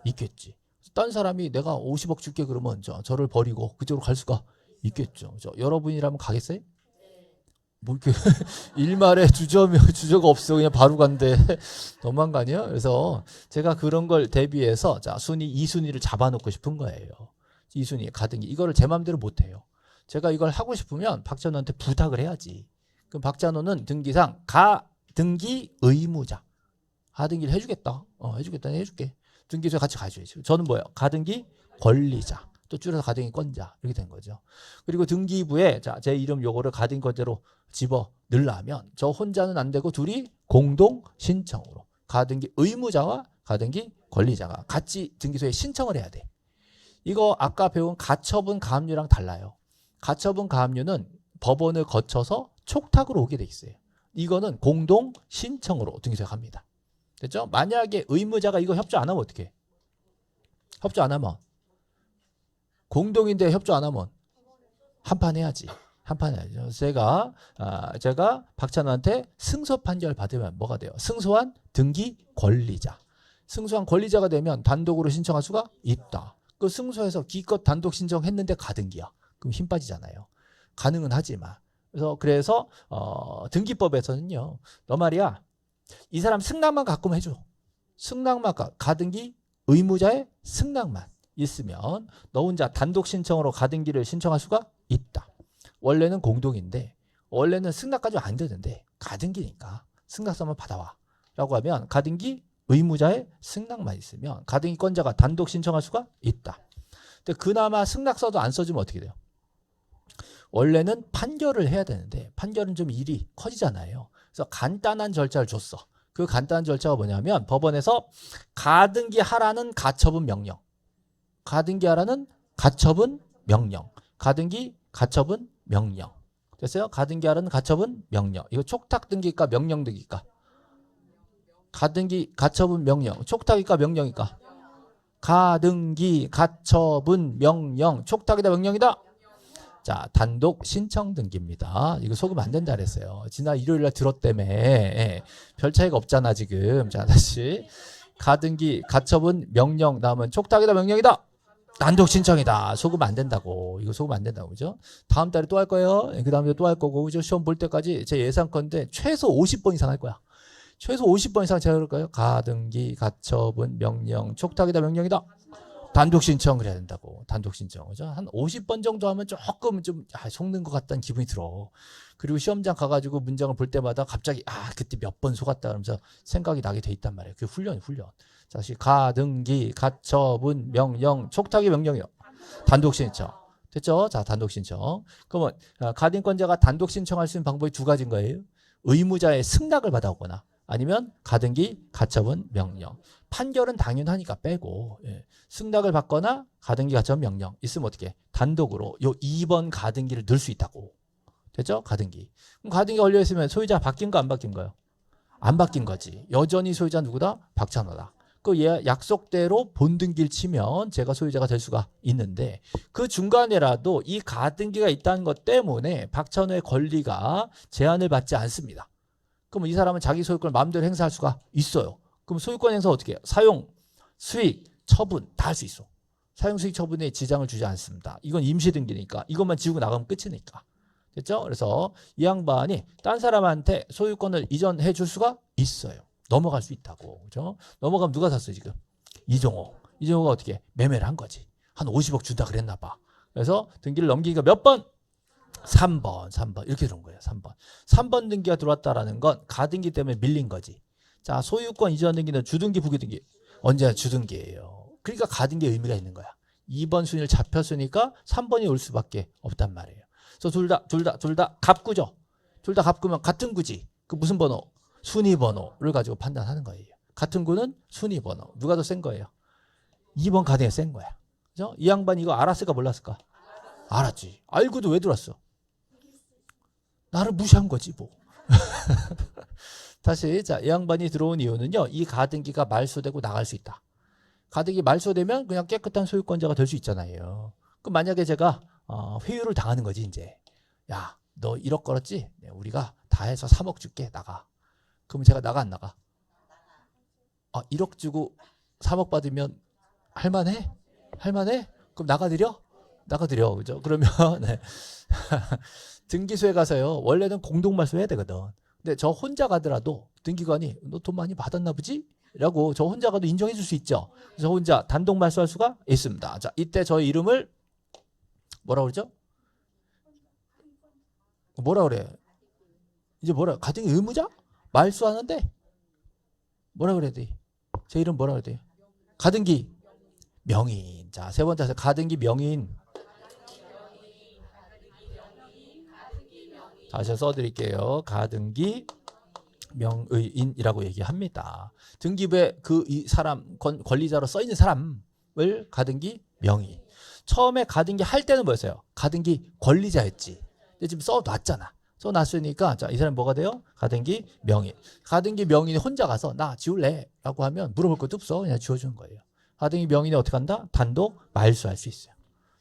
있겠지. 딴 사람이 내가 50억 줄게 그러면 저를 버리고 그쪽으로 갈 수가 있겠죠. 그죠? 여러분이라면 가겠어요? 뭐 이렇게 일말에 주저가 없어 그냥 바로 간대. 너무한 거 아니야? 그래서 제가 그런 걸 대비해서 자 순위 2순위를 잡아놓고 싶은 거예요. 2순위 가등기 이거를 제 마음대로 못해요. 제가 이걸 하고 싶으면 박찬호한테 부탁을 해야지. 그럼 박찬호는 등기상 가등기 의무자. 가등기를 해주겠다. 해주겠다. 해줄게. 등기소에 같이 가줘야지. 저는 뭐예요? 가등기 권리자. 또 줄여서 가등기 권자. 이렇게 된 거죠. 그리고 등기부에 자, 제 이름 요거를 가등기 권자로 집어 넣으려면 저 혼자는 안 되고 둘이 공동 신청으로 가등기 의무자와 가등기 권리자가 같이 등기소에 신청을 해야 돼. 이거 아까 배운 가처분 가압류랑 달라요. 가처분 가압류는 법원을 거쳐서 촉탁으로 오게 돼 있어요. 이거는 공동 신청으로 등기소에 갑니다. 됐죠? 만약에 의무자가 이거 협조 안 하면 어떻게 해? 협조 안 하면 공동인데 협조 안 하면 한판 해야지. 한판 해야죠. 제가 박찬호한테 승소 판결 받으면 뭐가 돼요? 승소한 등기 권리자. 승소한 권리자가 되면 단독으로 신청할 수가 있다. 그 승소해서 기껏 단독 신청했는데 가등기야. 그럼 힘 빠지잖아요. 가능은 하지만. 그래서 등기법에서는요. 너 말이야. 이 사람 승낙만 갖고만 해줘. 승낙만 가등기 의무자의 승낙만 있으면 너 혼자 단독 신청으로 가등기를 신청할 수가 있다. 원래는 공동인데 원래는 승낙까지 안 되는데 가등기니까 승낙서만 받아와 라고 하면 가등기 의무자의 승낙만 있으면 가등기권자가 단독 신청할 수가 있다. 근데 그나마 승낙서도 안 써주면 어떻게 돼요? 원래는 판결을 해야 되는데 판결은 좀 일이 커지잖아요. 그래서 간단한 절차를 줬어. 그 간단한 절차가 뭐냐면 법원에서 가등기 하라는 가처분 명령, 가등기 하라는 가처분 명령, 가등기 가처분 명령. 됐어요? 가등기 하라는 가처분 명령. 이거 촉탁 등기일까 명령 등기일까? 가등기 가처분 명령. 촉탁일까 명령일까? 가등기 가처분 명령. 촉탁이다 명령이다? 자, 단독 신청 등기입니다. 이거 속으면 안 된다 그랬어요. 지난 일요일날 들었다며. 별 차이가 없잖아 지금. 자, 다시 가등기 가처분 명령 나오면 촉탁이다 명령이다? 단독 신청이다. 속으면 안 된다고. 이거 속으면 안 된다고. 그죠? 다음 달에 또 할 거예요. 그 다음에 또 할 거고. 그죠? 시험 볼 때까지 제 예상컨대 최소 50번 이상 할 거야. 최소 50번 이상 제가 그럴 거예요. 가등기 가처분 명령 촉탁이다 명령이다? 단독 신청을 해야 된다고. 단독 신청. 그죠? 한 50번 정도 하면 조금 좀 속는 것 같다는 기분이 들어. 그리고 시험장 가가지고 문장을 볼 때마다 갑자기 그때 몇 번 속았다 그러면서 생각이 나게 돼 있단 말이에요. 그 훈련. 자, 다시 가등기 가처분 명령 촉탁의 명령이요. 단독 신청. 됐죠? 자, 단독 신청. 그러면 가등권자가 단독 신청할 수 있는 방법이 두 가지인 거예요. 의무자의 승낙을 받아오거나 아니면 가등기 가처분 명령. 판결은 당연하니까 빼고 승낙을 받거나 가등기 가처분 명령 있으면 어떻게 단독으로 요 2번 가등기를 넣을 수 있다고. 됐죠? 가등기. 그럼 가등기 걸려 있으면 소유자 바뀐 거 안 바뀐 거요? 안 바뀐 거지. 여전히 소유자 누구다? 박찬호다. 그 약속대로 본등기를 치면 제가 소유자가 될 수가 있는데 그 중간에라도 이 가등기가 있다는 것 때문에 박찬호의 권리가 제한을 받지 않습니다. 그럼 이 사람은 자기 소유권을 마음대로 행사할 수가 있어요. 그럼 소유권 행사 어떻게 해요? 사용, 수익, 처분 다 할 수 있어. 사용, 수익, 처분에 지장을 주지 않습니다. 이건 임시등기니까 이것만 지우고 나가면 끝이니까. 됐죠? 그래서 이 양반이 딴 사람한테 소유권을 이전해 줄 수가 있어요. 넘어갈 수 있다고. 그죠? 넘어가면 누가 샀어요 지금? 이종호가 어떻게 매매를 한 거지. 한 50억 준다 그랬나 봐. 그래서 등기를 넘기기가 몇 번? 3번 이렇게 들어온 거예요. 3번 등기가 들어왔다라는 건 가등기 때문에 밀린 거지. 자, 소유권 이전 등기는 주등기 부기등기 언제나 주등기예요. 그러니까 가등기의 의미가 있는 거야. 2번 순위를 잡혔으니까 3번이 올 수밖에 없단 말이에요. 그래서 둘 다 갑구죠. 둘 다 갑구면 같은 구지. 그 무슨 번호? 순위 번호를 가지고 판단하는 거예요. 같은 구는 순위 번호. 누가 더 센 거예요? 2번 가등기가 센 거야. 그죠? 이 양반 이거 알았을까 몰랐을까? 알았지. 알고도 왜 들어왔어? 나를 무시한 거지 뭐. 다시 자, 이 양반이 들어온 이유는요. 이 가등기가 말소되고 나갈 수 있다. 가등기 말소되면 그냥 깨끗한 소유권자가 될 수 있잖아요. 그럼 만약에 제가 회유를 당하는 거지 이제. 야, 너 1억 걸었지? 네, 우리가 다 해서 3억 줄게. 나가. 그럼 제가 나가 안 나가? 1억 주고 3억 받으면 할만해? 그럼 나가드려? 나가드려. 그죠? 그러면 네. 등기소에 가서요. 원래는 공동말소 해야 되거든. 근데 저 혼자 가더라도 등기관이 너 돈 많이 받았나 보지? 라고 저 혼자 가도 인정해 줄 수 있죠. 저 혼자 단독 말소할 수가 있습니다. 자, 이때 저 이름을 뭐라 그러죠? 뭐라 그래? 이제 뭐라 가등기 의무자? 말소하는데 뭐라 그래야 돼? 제 이름 뭐라 그래야 돼? 가등기 명인. 자, 세 번째 가등기 명인. 다시 써드릴게요. 가등기 명의인이라고 얘기합니다. 등기부에 그 이 사람 권리자로 써 있는 사람을 가등기 명의. 처음에 가등기 할 때는 뭐였어요? 가등기 권리자였지. 근데 지금 써놨잖아. 써놨으니까 자, 이 사람 뭐가 돼요? 가등기 명의. 가등기 명의는 혼자 가서 나 지울래라고 하면 물어볼 것도 없어. 그냥 지워주는 거예요. 가등기 명의는 어떻게 한다? 단독 말소할 수 있어요.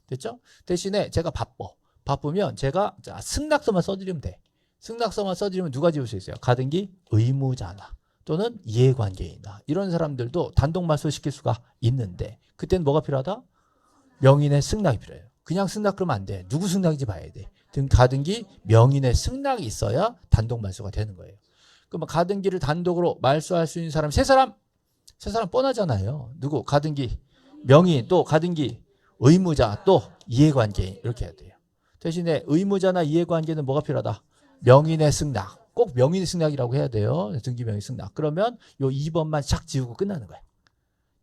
됐죠? 대신에 제가 바쁘면 제가 자, 승낙서만 써드리면 돼. 승낙서만 써드리면 누가 지울 수 있어요? 가등기 의무자나 또는 이해관계인이나 이런 사람들도 단독 말소시킬 수가 있는데 그때는 뭐가 필요하다? 명인의 승낙이 필요해요. 그냥 승낙 그러면 안 돼. 누구 승낙인지 봐야 돼. 가등기 명인의 승낙이 있어야 단독 말소가 되는 거예요. 그러면 가등기를 단독으로 말소할 수 있는 사람 세 사람 뻔하잖아요. 누구? 가등기 명인 또 가등기 의무자 또 이해관계인 이렇게 해야 돼요. 대신에 의무자나 이해관계는 뭐가 필요하다? 명인의 승낙. 꼭 명인의 승낙이라고 해야 돼요. 등기 명의 승낙. 그러면 요 2번만 샥 지우고 끝나는 거예요.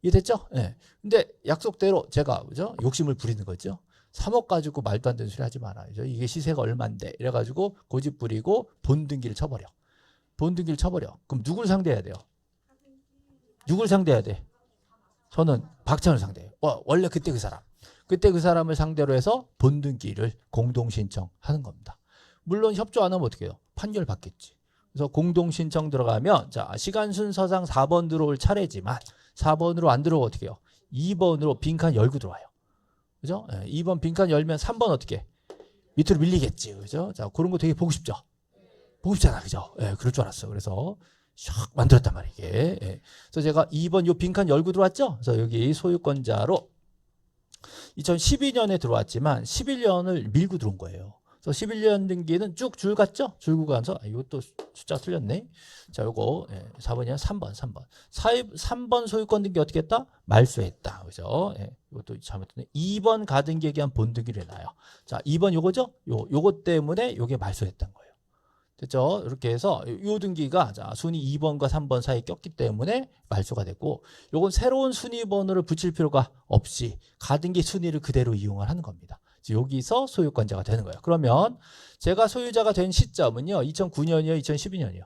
이해됐죠? 예. 네. 근데 약속대로 제가 그죠? 욕심을 부리는 거죠. 3억 가지고 말도 안 되는 소리 하지 말아요. 이게 시세가 얼만데 이래가지고 고집 부리고 본등기를 쳐버려. 본등기를 쳐버려. 그럼 누굴 상대해야 돼요? 누굴 상대해야 돼? 저는 박찬을 상대해요. 원래 그때 그 사람을 상대로 해서 본등기를 공동신청하는 겁니다. 물론 협조 안 하면 어떻게 해요? 판결 받겠지. 그래서 공동신청 들어가면 자 시간 순서상 4번 들어올 차례지만 4번으로 안 들어오고 어떻게 해요? 2번으로 빈칸 열고 들어와요. 그죠? 2번 빈칸 열면 3번 어떻게? 밑으로 밀리겠지. 그죠? 자, 그런 거 되게 보고 싶죠? 보고 싶잖아. 그죠? 예, 그럴 줄 알았어. 그래서 샥 만들었단 말이에요. 이게. 예. 그래서 제가 2번 요 빈칸 열고 들어왔죠? 그래서 여기 소유권자로 2012년에 들어왔지만 11년을 밀고 들어온 거예요. 그래서 11년 등기는 쭉 줄 갔죠? 줄고 가면서 이것도 숫자 틀렸네. 자, 요거 4번이야. 3번. 3번 소유권 등기 어떻게 했다? 말소했다. 그죠? 이것도 잘못했네. 2번 가등기에 대한 본등기를 해놔요. 자, 2번 요거죠? 요거 때문에 요게 말소했던 거예요. 됐죠? 이렇게 해서 요 등기가 자, 순위 2번과 3번 사이에 꼈기 때문에 말소가 됐고 요건 새로운 순위번호를 붙일 필요가 없이 가등기 순위를 그대로 이용을 하는 겁니다. 여기서 소유권자가 되는 거예요. 그러면 제가 소유자가 된 시점은요. 2009년이요? 2012년이요?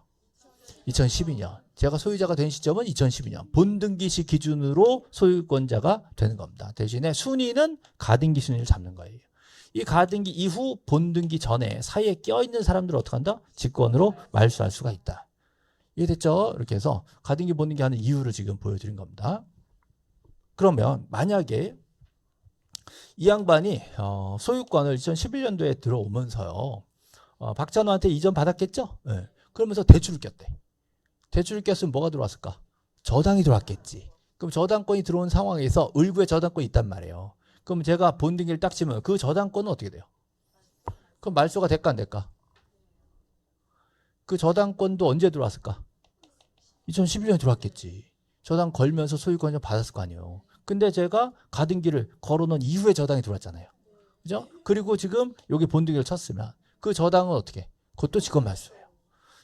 2012년. 제가 소유자가 된 시점은 2012년. 본등기시 기준으로 소유권자가 되는 겁니다. 대신에 순위는 가등기 순위를 잡는 거예요. 이 가등기 이후 본등기 전에 사이에 껴있는 사람들을 어떻게 한다? 직권으로 말소할 수가 있다. 이해됐죠? 이렇게 해서 가등기 본등기 하는 이유를 지금 보여드린 겁니다. 그러면 만약에 이 양반이 소유권을 2011년도에 들어오면서요. 박찬호한테 이전 받았겠죠? 네. 그러면서 대출을 꼈대. 대출을 꼈으면 뭐가 들어왔을까? 저당이 들어왔겠지. 그럼 저당권이 들어온 상황에서 을구에 저당권이 있단 말이에요. 그럼 제가 본등기를 딱 치면 그 저당권은 어떻게 돼요? 그럼 말소가 될까 안 될까? 그 저당권도 언제 들어왔을까? 2011년에 들어왔겠지. 저당 걸면서 소유권을 받았을 거 아니에요. 근데 제가 가등기를 걸어놓은 이후에 저당이 들어왔잖아요. 그죠? 그리고 지금 여기 본등기를 쳤으면 그 저당은 어떻게? 그것도 직권 말소예요.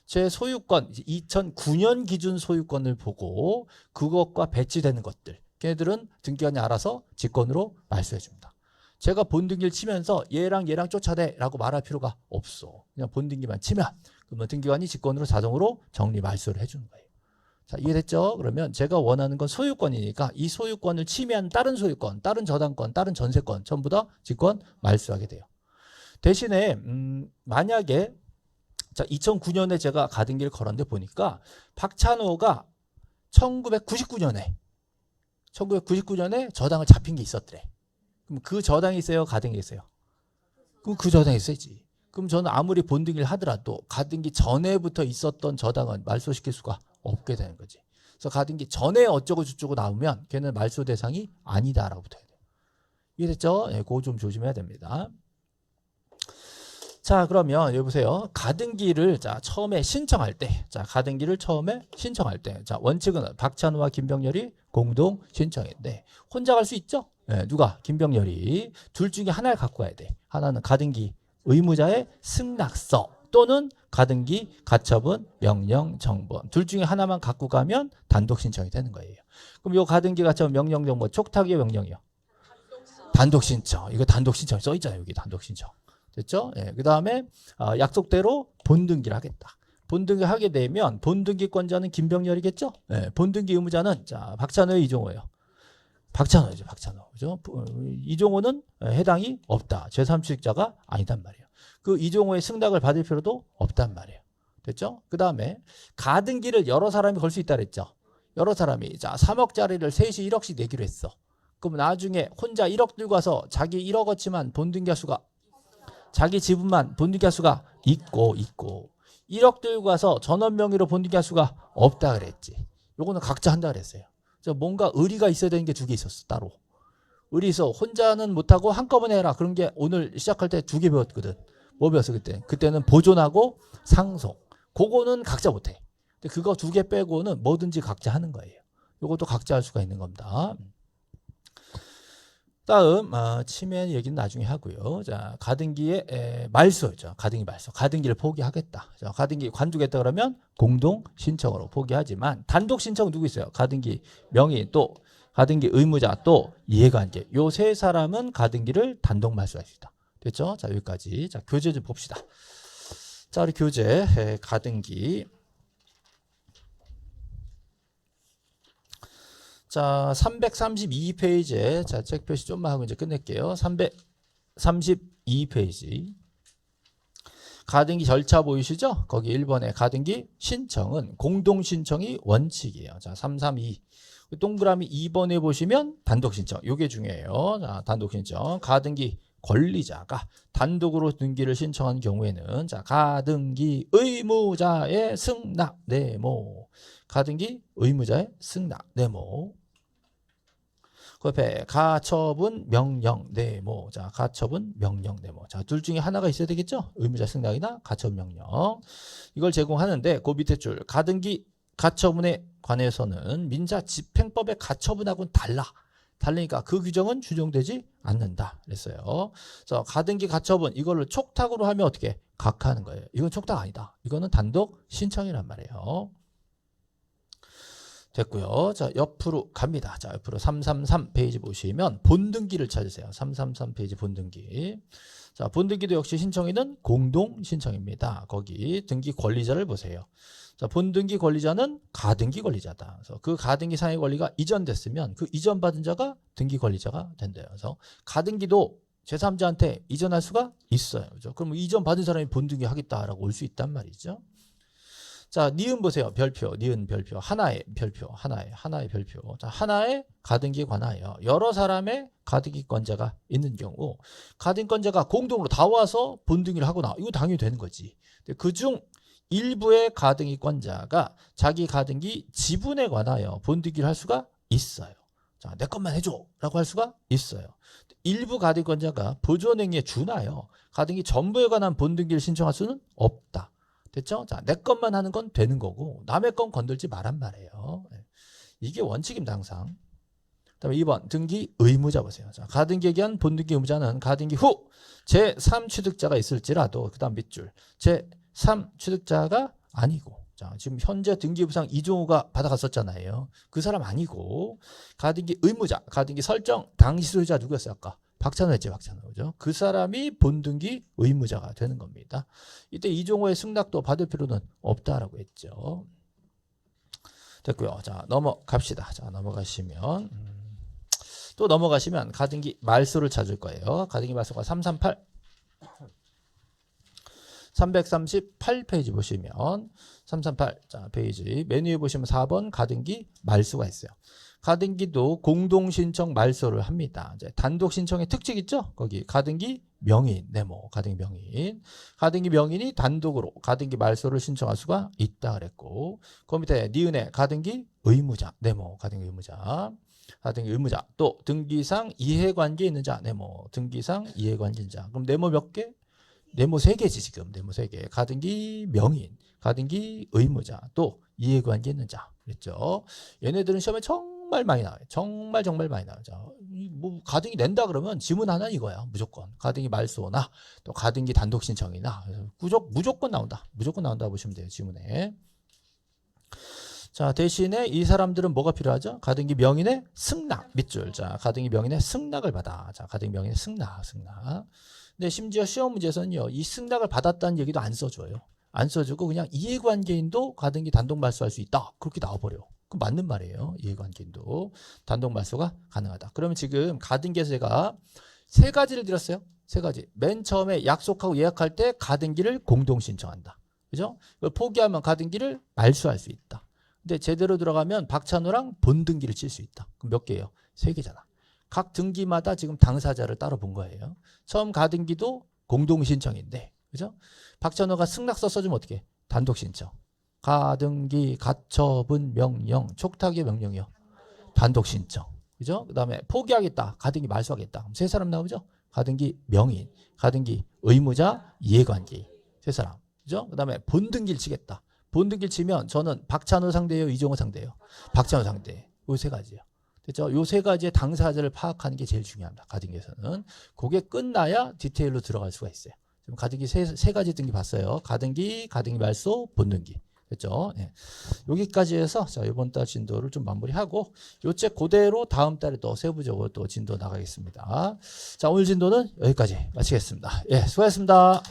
제 소유권, 2009년 기준 소유권을 보고 그것과 배치되는 것들, 걔네들은 등기관이 알아서 직권으로 말소해 줍니다. 제가 본등기를 치면서 얘랑 쫓아내라고 말할 필요가 없어. 그냥 본등기만 치면 그러면 등기관이 직권으로 자동으로 정리 말소를 해주는 거예요. 자, 이해됐죠? 그러면 제가 원하는 건 소유권이니까 이 소유권을 침해한 다른 소유권, 다른 저당권, 다른 전세권 전부 다 직권 말소하게 돼요. 대신에 만약에 자 2009년에 제가 가등기를 걸었는데 보니까 박찬호가 1999년에 저당을 잡힌 게 있었더래. 그럼 그 저당이 있어요? 가등기 있어요? 그럼 그 저당이 있어야지. 그럼 저는 아무리 본등기를 하더라도 가등기 전에부터 있었던 저당은 말소시킬 수가 없게 되는 거지. 그래서 가등기 전에 어쩌고 저쩌고 나오면 걔는 말소 대상이 아니다라고 붙어야 돼요. 이해됐죠? 예, 그거 좀 조심해야 됩니다. 자, 그러면 여기 보세요. 가등기를 자 처음에 신청할 때, 자 가등기를 처음에 신청할 때, 자 원칙은 박찬호와 김병렬이 공동 신청인데 혼자 갈 수 있죠? 네, 누가? 김병렬이. 둘 중에 하나를 갖고 가야 돼. 하나는 가등기 의무자의 승낙서 또는 가등기 가처분 명령 정본. 둘 중에 하나만 갖고 가면 단독 신청이 되는 거예요. 그럼 요 가등기 가처분 명령 정본 촉탁이요, 명령이요? 단독 신청. 이거 단독 신청 써 있잖아요. 여기 단독 신청. 됐죠? 예, 그 다음에 약속대로 본등기를 하겠다. 본등기 하게 되면 본등기권자는 김병렬이겠죠? 예, 본등기 의무자는 자 박찬호의 이종호예요. 박찬호죠, 박찬호. 그죠? 이종호는 해당이 없다. 제3취득자가 아니단 말이에요. 그 이종호의 승낙을 받을 필요도 없단 말이에요. 됐죠? 그 다음에 가등기를 여러 사람이 걸 수 있다 그랬죠? 여러 사람이 자 3억짜리를 셋이 1억씩 내기로 했어. 그럼 나중에 혼자 1억 들고 와서 자기 1억어치만 본등기할 수가, 자기 지분만 본등기할 수가 있고 1억 들고 와서 전원 명의로 본등기할 수가 없다 그랬지. 요거는 각자 한다 그랬어요. 그래서 뭔가 의리가 있어야 되는 게 두 개 있었어. 따로 의리 있어. 혼자는 못하고 한꺼번에 해라. 그런 게 오늘 시작할 때 두 개 배웠거든. 뭐 배웠어 그때? 그때는 보존하고 상속. 그거는 각자 못해. 근데 그거 두 개 빼고는 뭐든지 각자 하는 거예요. 요것도 각자 할 수가 있는 겁니다. 다음 치매 얘기는 나중에 하고요. 자 가등기의 말소죠. 가등기 말소. 가등기를 포기하겠다. 자, 가등기 관두겠다 그러면 공동 신청으로 포기하지만 단독 신청 누구 있어요? 가등기 명의 또 가등기 의무자 또 이해관계. 요 세 사람은 가등기를 단독 말소할 수 있다. 됐죠? 자 여기까지. 자 교재 좀 봅시다. 자 우리 교재 가등기. 자, 332페이지에 자, 책 표시 좀만 하고 이제 끝낼게요. 332페이지. 가등기 절차 보이시죠? 거기 1번에 가등기 신청은 공동 신청이 원칙이에요. 자, 332. 동그라미 2번에 보시면 단독 신청. 요게 중요해요. 자, 단독 신청. 가등기 권리자가 단독으로 등기를 신청한 경우에는 자, 가등기 의무자의 승낙 네모. 가등기 의무자의 승낙 네모. 그 옆에 가처분 명령 네모. 자 가처분 명령 네모. 자 둘 중에 하나가 있어야 되겠죠? 의무자 승낙이나 가처분 명령. 이걸 제공하는데 그 밑에 줄 가등기 가처분에 관해서는 민사 집행법의 가처분하고는 다르니까 그 규정은 준용되지 않는다 그랬어요. 그래서 가등기 가처분 이거를 촉탁으로 하면 어떻게 각하하는 거예요. 이건 촉탁 아니다. 이거는 단독 신청이란 말이에요. 됐고요. 자, 옆으로 갑니다. 자, 옆으로 333페이지 보시면 본등기를 찾으세요. 333페이지 본등기. 자, 본등기도 역시 신청인은 공동 신청입니다. 거기 등기 권리자를 보세요. 자, 본등기 권리자는 가등기 권리자다. 그래서 그 가등기 상의 권리가 이전됐으면 그 이전받은 자가 등기 권리자가 된대요. 그래서 가등기도 제3자한테 이전할 수가 있어요. 그죠? 그럼 이전 받은 사람이 본등기 하겠다라고 올 수 있단 말이죠. 자, 니은 보세요. 별표, 니은 별표, 하나의 별표, 하나의 별표. 자, 하나의 가등기에 관하여 여러 사람의 가등기권자가 있는 경우 가등기권자가 공동으로 다 와서 본등기를 하거나 이거 당연히 되는 거지. 그중 일부의 가등기권자가 자기 가등기 지분에 관하여 본등기를 할 수가 있어요. 자, 내 것만 해줘 라고 할 수가 있어요. 일부 가등기권자가 보존행위에 준하여 가등기 전부에 관한 본등기를 신청할 수는 없다. 됐죠? 자, 내 것만 하는 건 되는 거고 남의 건 건들지 말란 말이에요. 이게 원칙입니다. 항상. 그다음에 2번 등기 의무자 보세요. 자, 가등기에 기한 본등기 의무자는 가등기 후 제3취득자가 있을지라도 그 다음 밑줄 제3취득자가 아니고 자, 지금 현재 등기부상 이종호가 받아갔었잖아요. 그 사람 아니고 가등기 의무자, 가등기 설정 당시 소유자 누구였어요? 아까 박찬호였지, 박찬호. 그죠? 그 사람이 본등기 의무자가 되는 겁니다. 이때 이종호의 승낙도 받을 필요는 없다라고 했죠. 됐고요. 자, 넘어갑시다. 자, 넘어가시면 또 넘어가시면 가등기 말소를 찾을 거예요. 가등기 말소가 338 338페이지 보시면 338 자, 페이지 메뉴에 보시면 4번 가등기 말소가 있어요. 가등기도 공동신청 말소를 합니다. 이제 단독 신청의 특징 있죠? 거기 가등기 명인, 네모, 가등기 명인. 가등기 명인이 단독으로 가등기 말소를 신청할 수가 있다 그랬고, 그 밑에 니은에 가등기 의무자, 네모, 가등기 의무자. 가등기 의무자. 또 등기상 이해관계 있는 자. 네모. 등기상 이해관계 있는 자. 그럼 네모 몇 개? 네모 3개지 지금. 네모 3개. 가등기 명인. 가등기 의무자. 또 이해관계 있는 자. 그랬죠. 얘네들은 시험에 정말 많이 나와요. 정말 많이 나와요. 자, 뭐 가등기 낸다 그러면 지문 하나 이거야. 무조건. 가등기 말소나 또 가등기 단독 신청이나 무조건 나온다. 무조건 나온다 보시면 돼요. 지문에. 자, 대신에 이 사람들은 뭐가 필요하죠? 가등기 명인의 승낙 밑줄. 자, 가등기 명인의 승낙을 받아. 자, 가등기 명인의 승낙. 근데 심지어 시험 문제에서는요, 이 승낙을 받았다는 얘기도 안 써줘요. 안 써주고 그냥 이해관계인도 가등기 단독 말소할 수 있다. 그렇게 나와버려. 그 맞는 말이에요. 이해관계인도 단독 말소가 가능하다. 그러면 지금 가등기에서 제가 3가지를 드렸어요. 3가지. 맨 처음에 약속하고 예약할 때 가등기를 공동 신청한다. 그죠? 이걸 포기하면 가등기를 말소할 수 있다. 근데 제대로 들어가면 박찬호랑 본등기를 칠 수 있다. 그럼 몇 개예요? 3개잖아. 각 등기마다 지금 당사자를 따로 본 거예요. 처음 가등기도 공동 신청인데, 그죠? 박찬호가 승낙서 써주면 어떻게? 단독 신청. 가등기, 가처분, 명령, 촉탁의 명령이요. 단독 신청. 그죠? 그 다음에 포기하겠다. 가등기 말소하겠다. 그럼 3사람 나오죠? 가등기 명인, 가등기 의무자, 이해관계. 3사람. 그죠? 그 다음에 본등기를 치겠다. 본등기를 치면 저는 박찬호 상대예요, 이종호 상대예요? 박찬호 상대. 요 3가지예요. 됐죠? 요 3가지의 당사자를 파악하는 게 제일 중요합니다. 가등기에서는. 그게 끝나야 디테일로 들어갈 수가 있어요. 지금 가등기 3가지 등기 봤어요. 가등기 말소, 본등기. 됐죠? 예. 여기까지 해서 자, 이번 달 진도를 좀 마무리하고 요책 그대로 다음 달에 또 세부적으로 또 진도 나가겠습니다. 자, 오늘 진도는 여기까지 마치겠습니다. 예, 수고하셨습니다.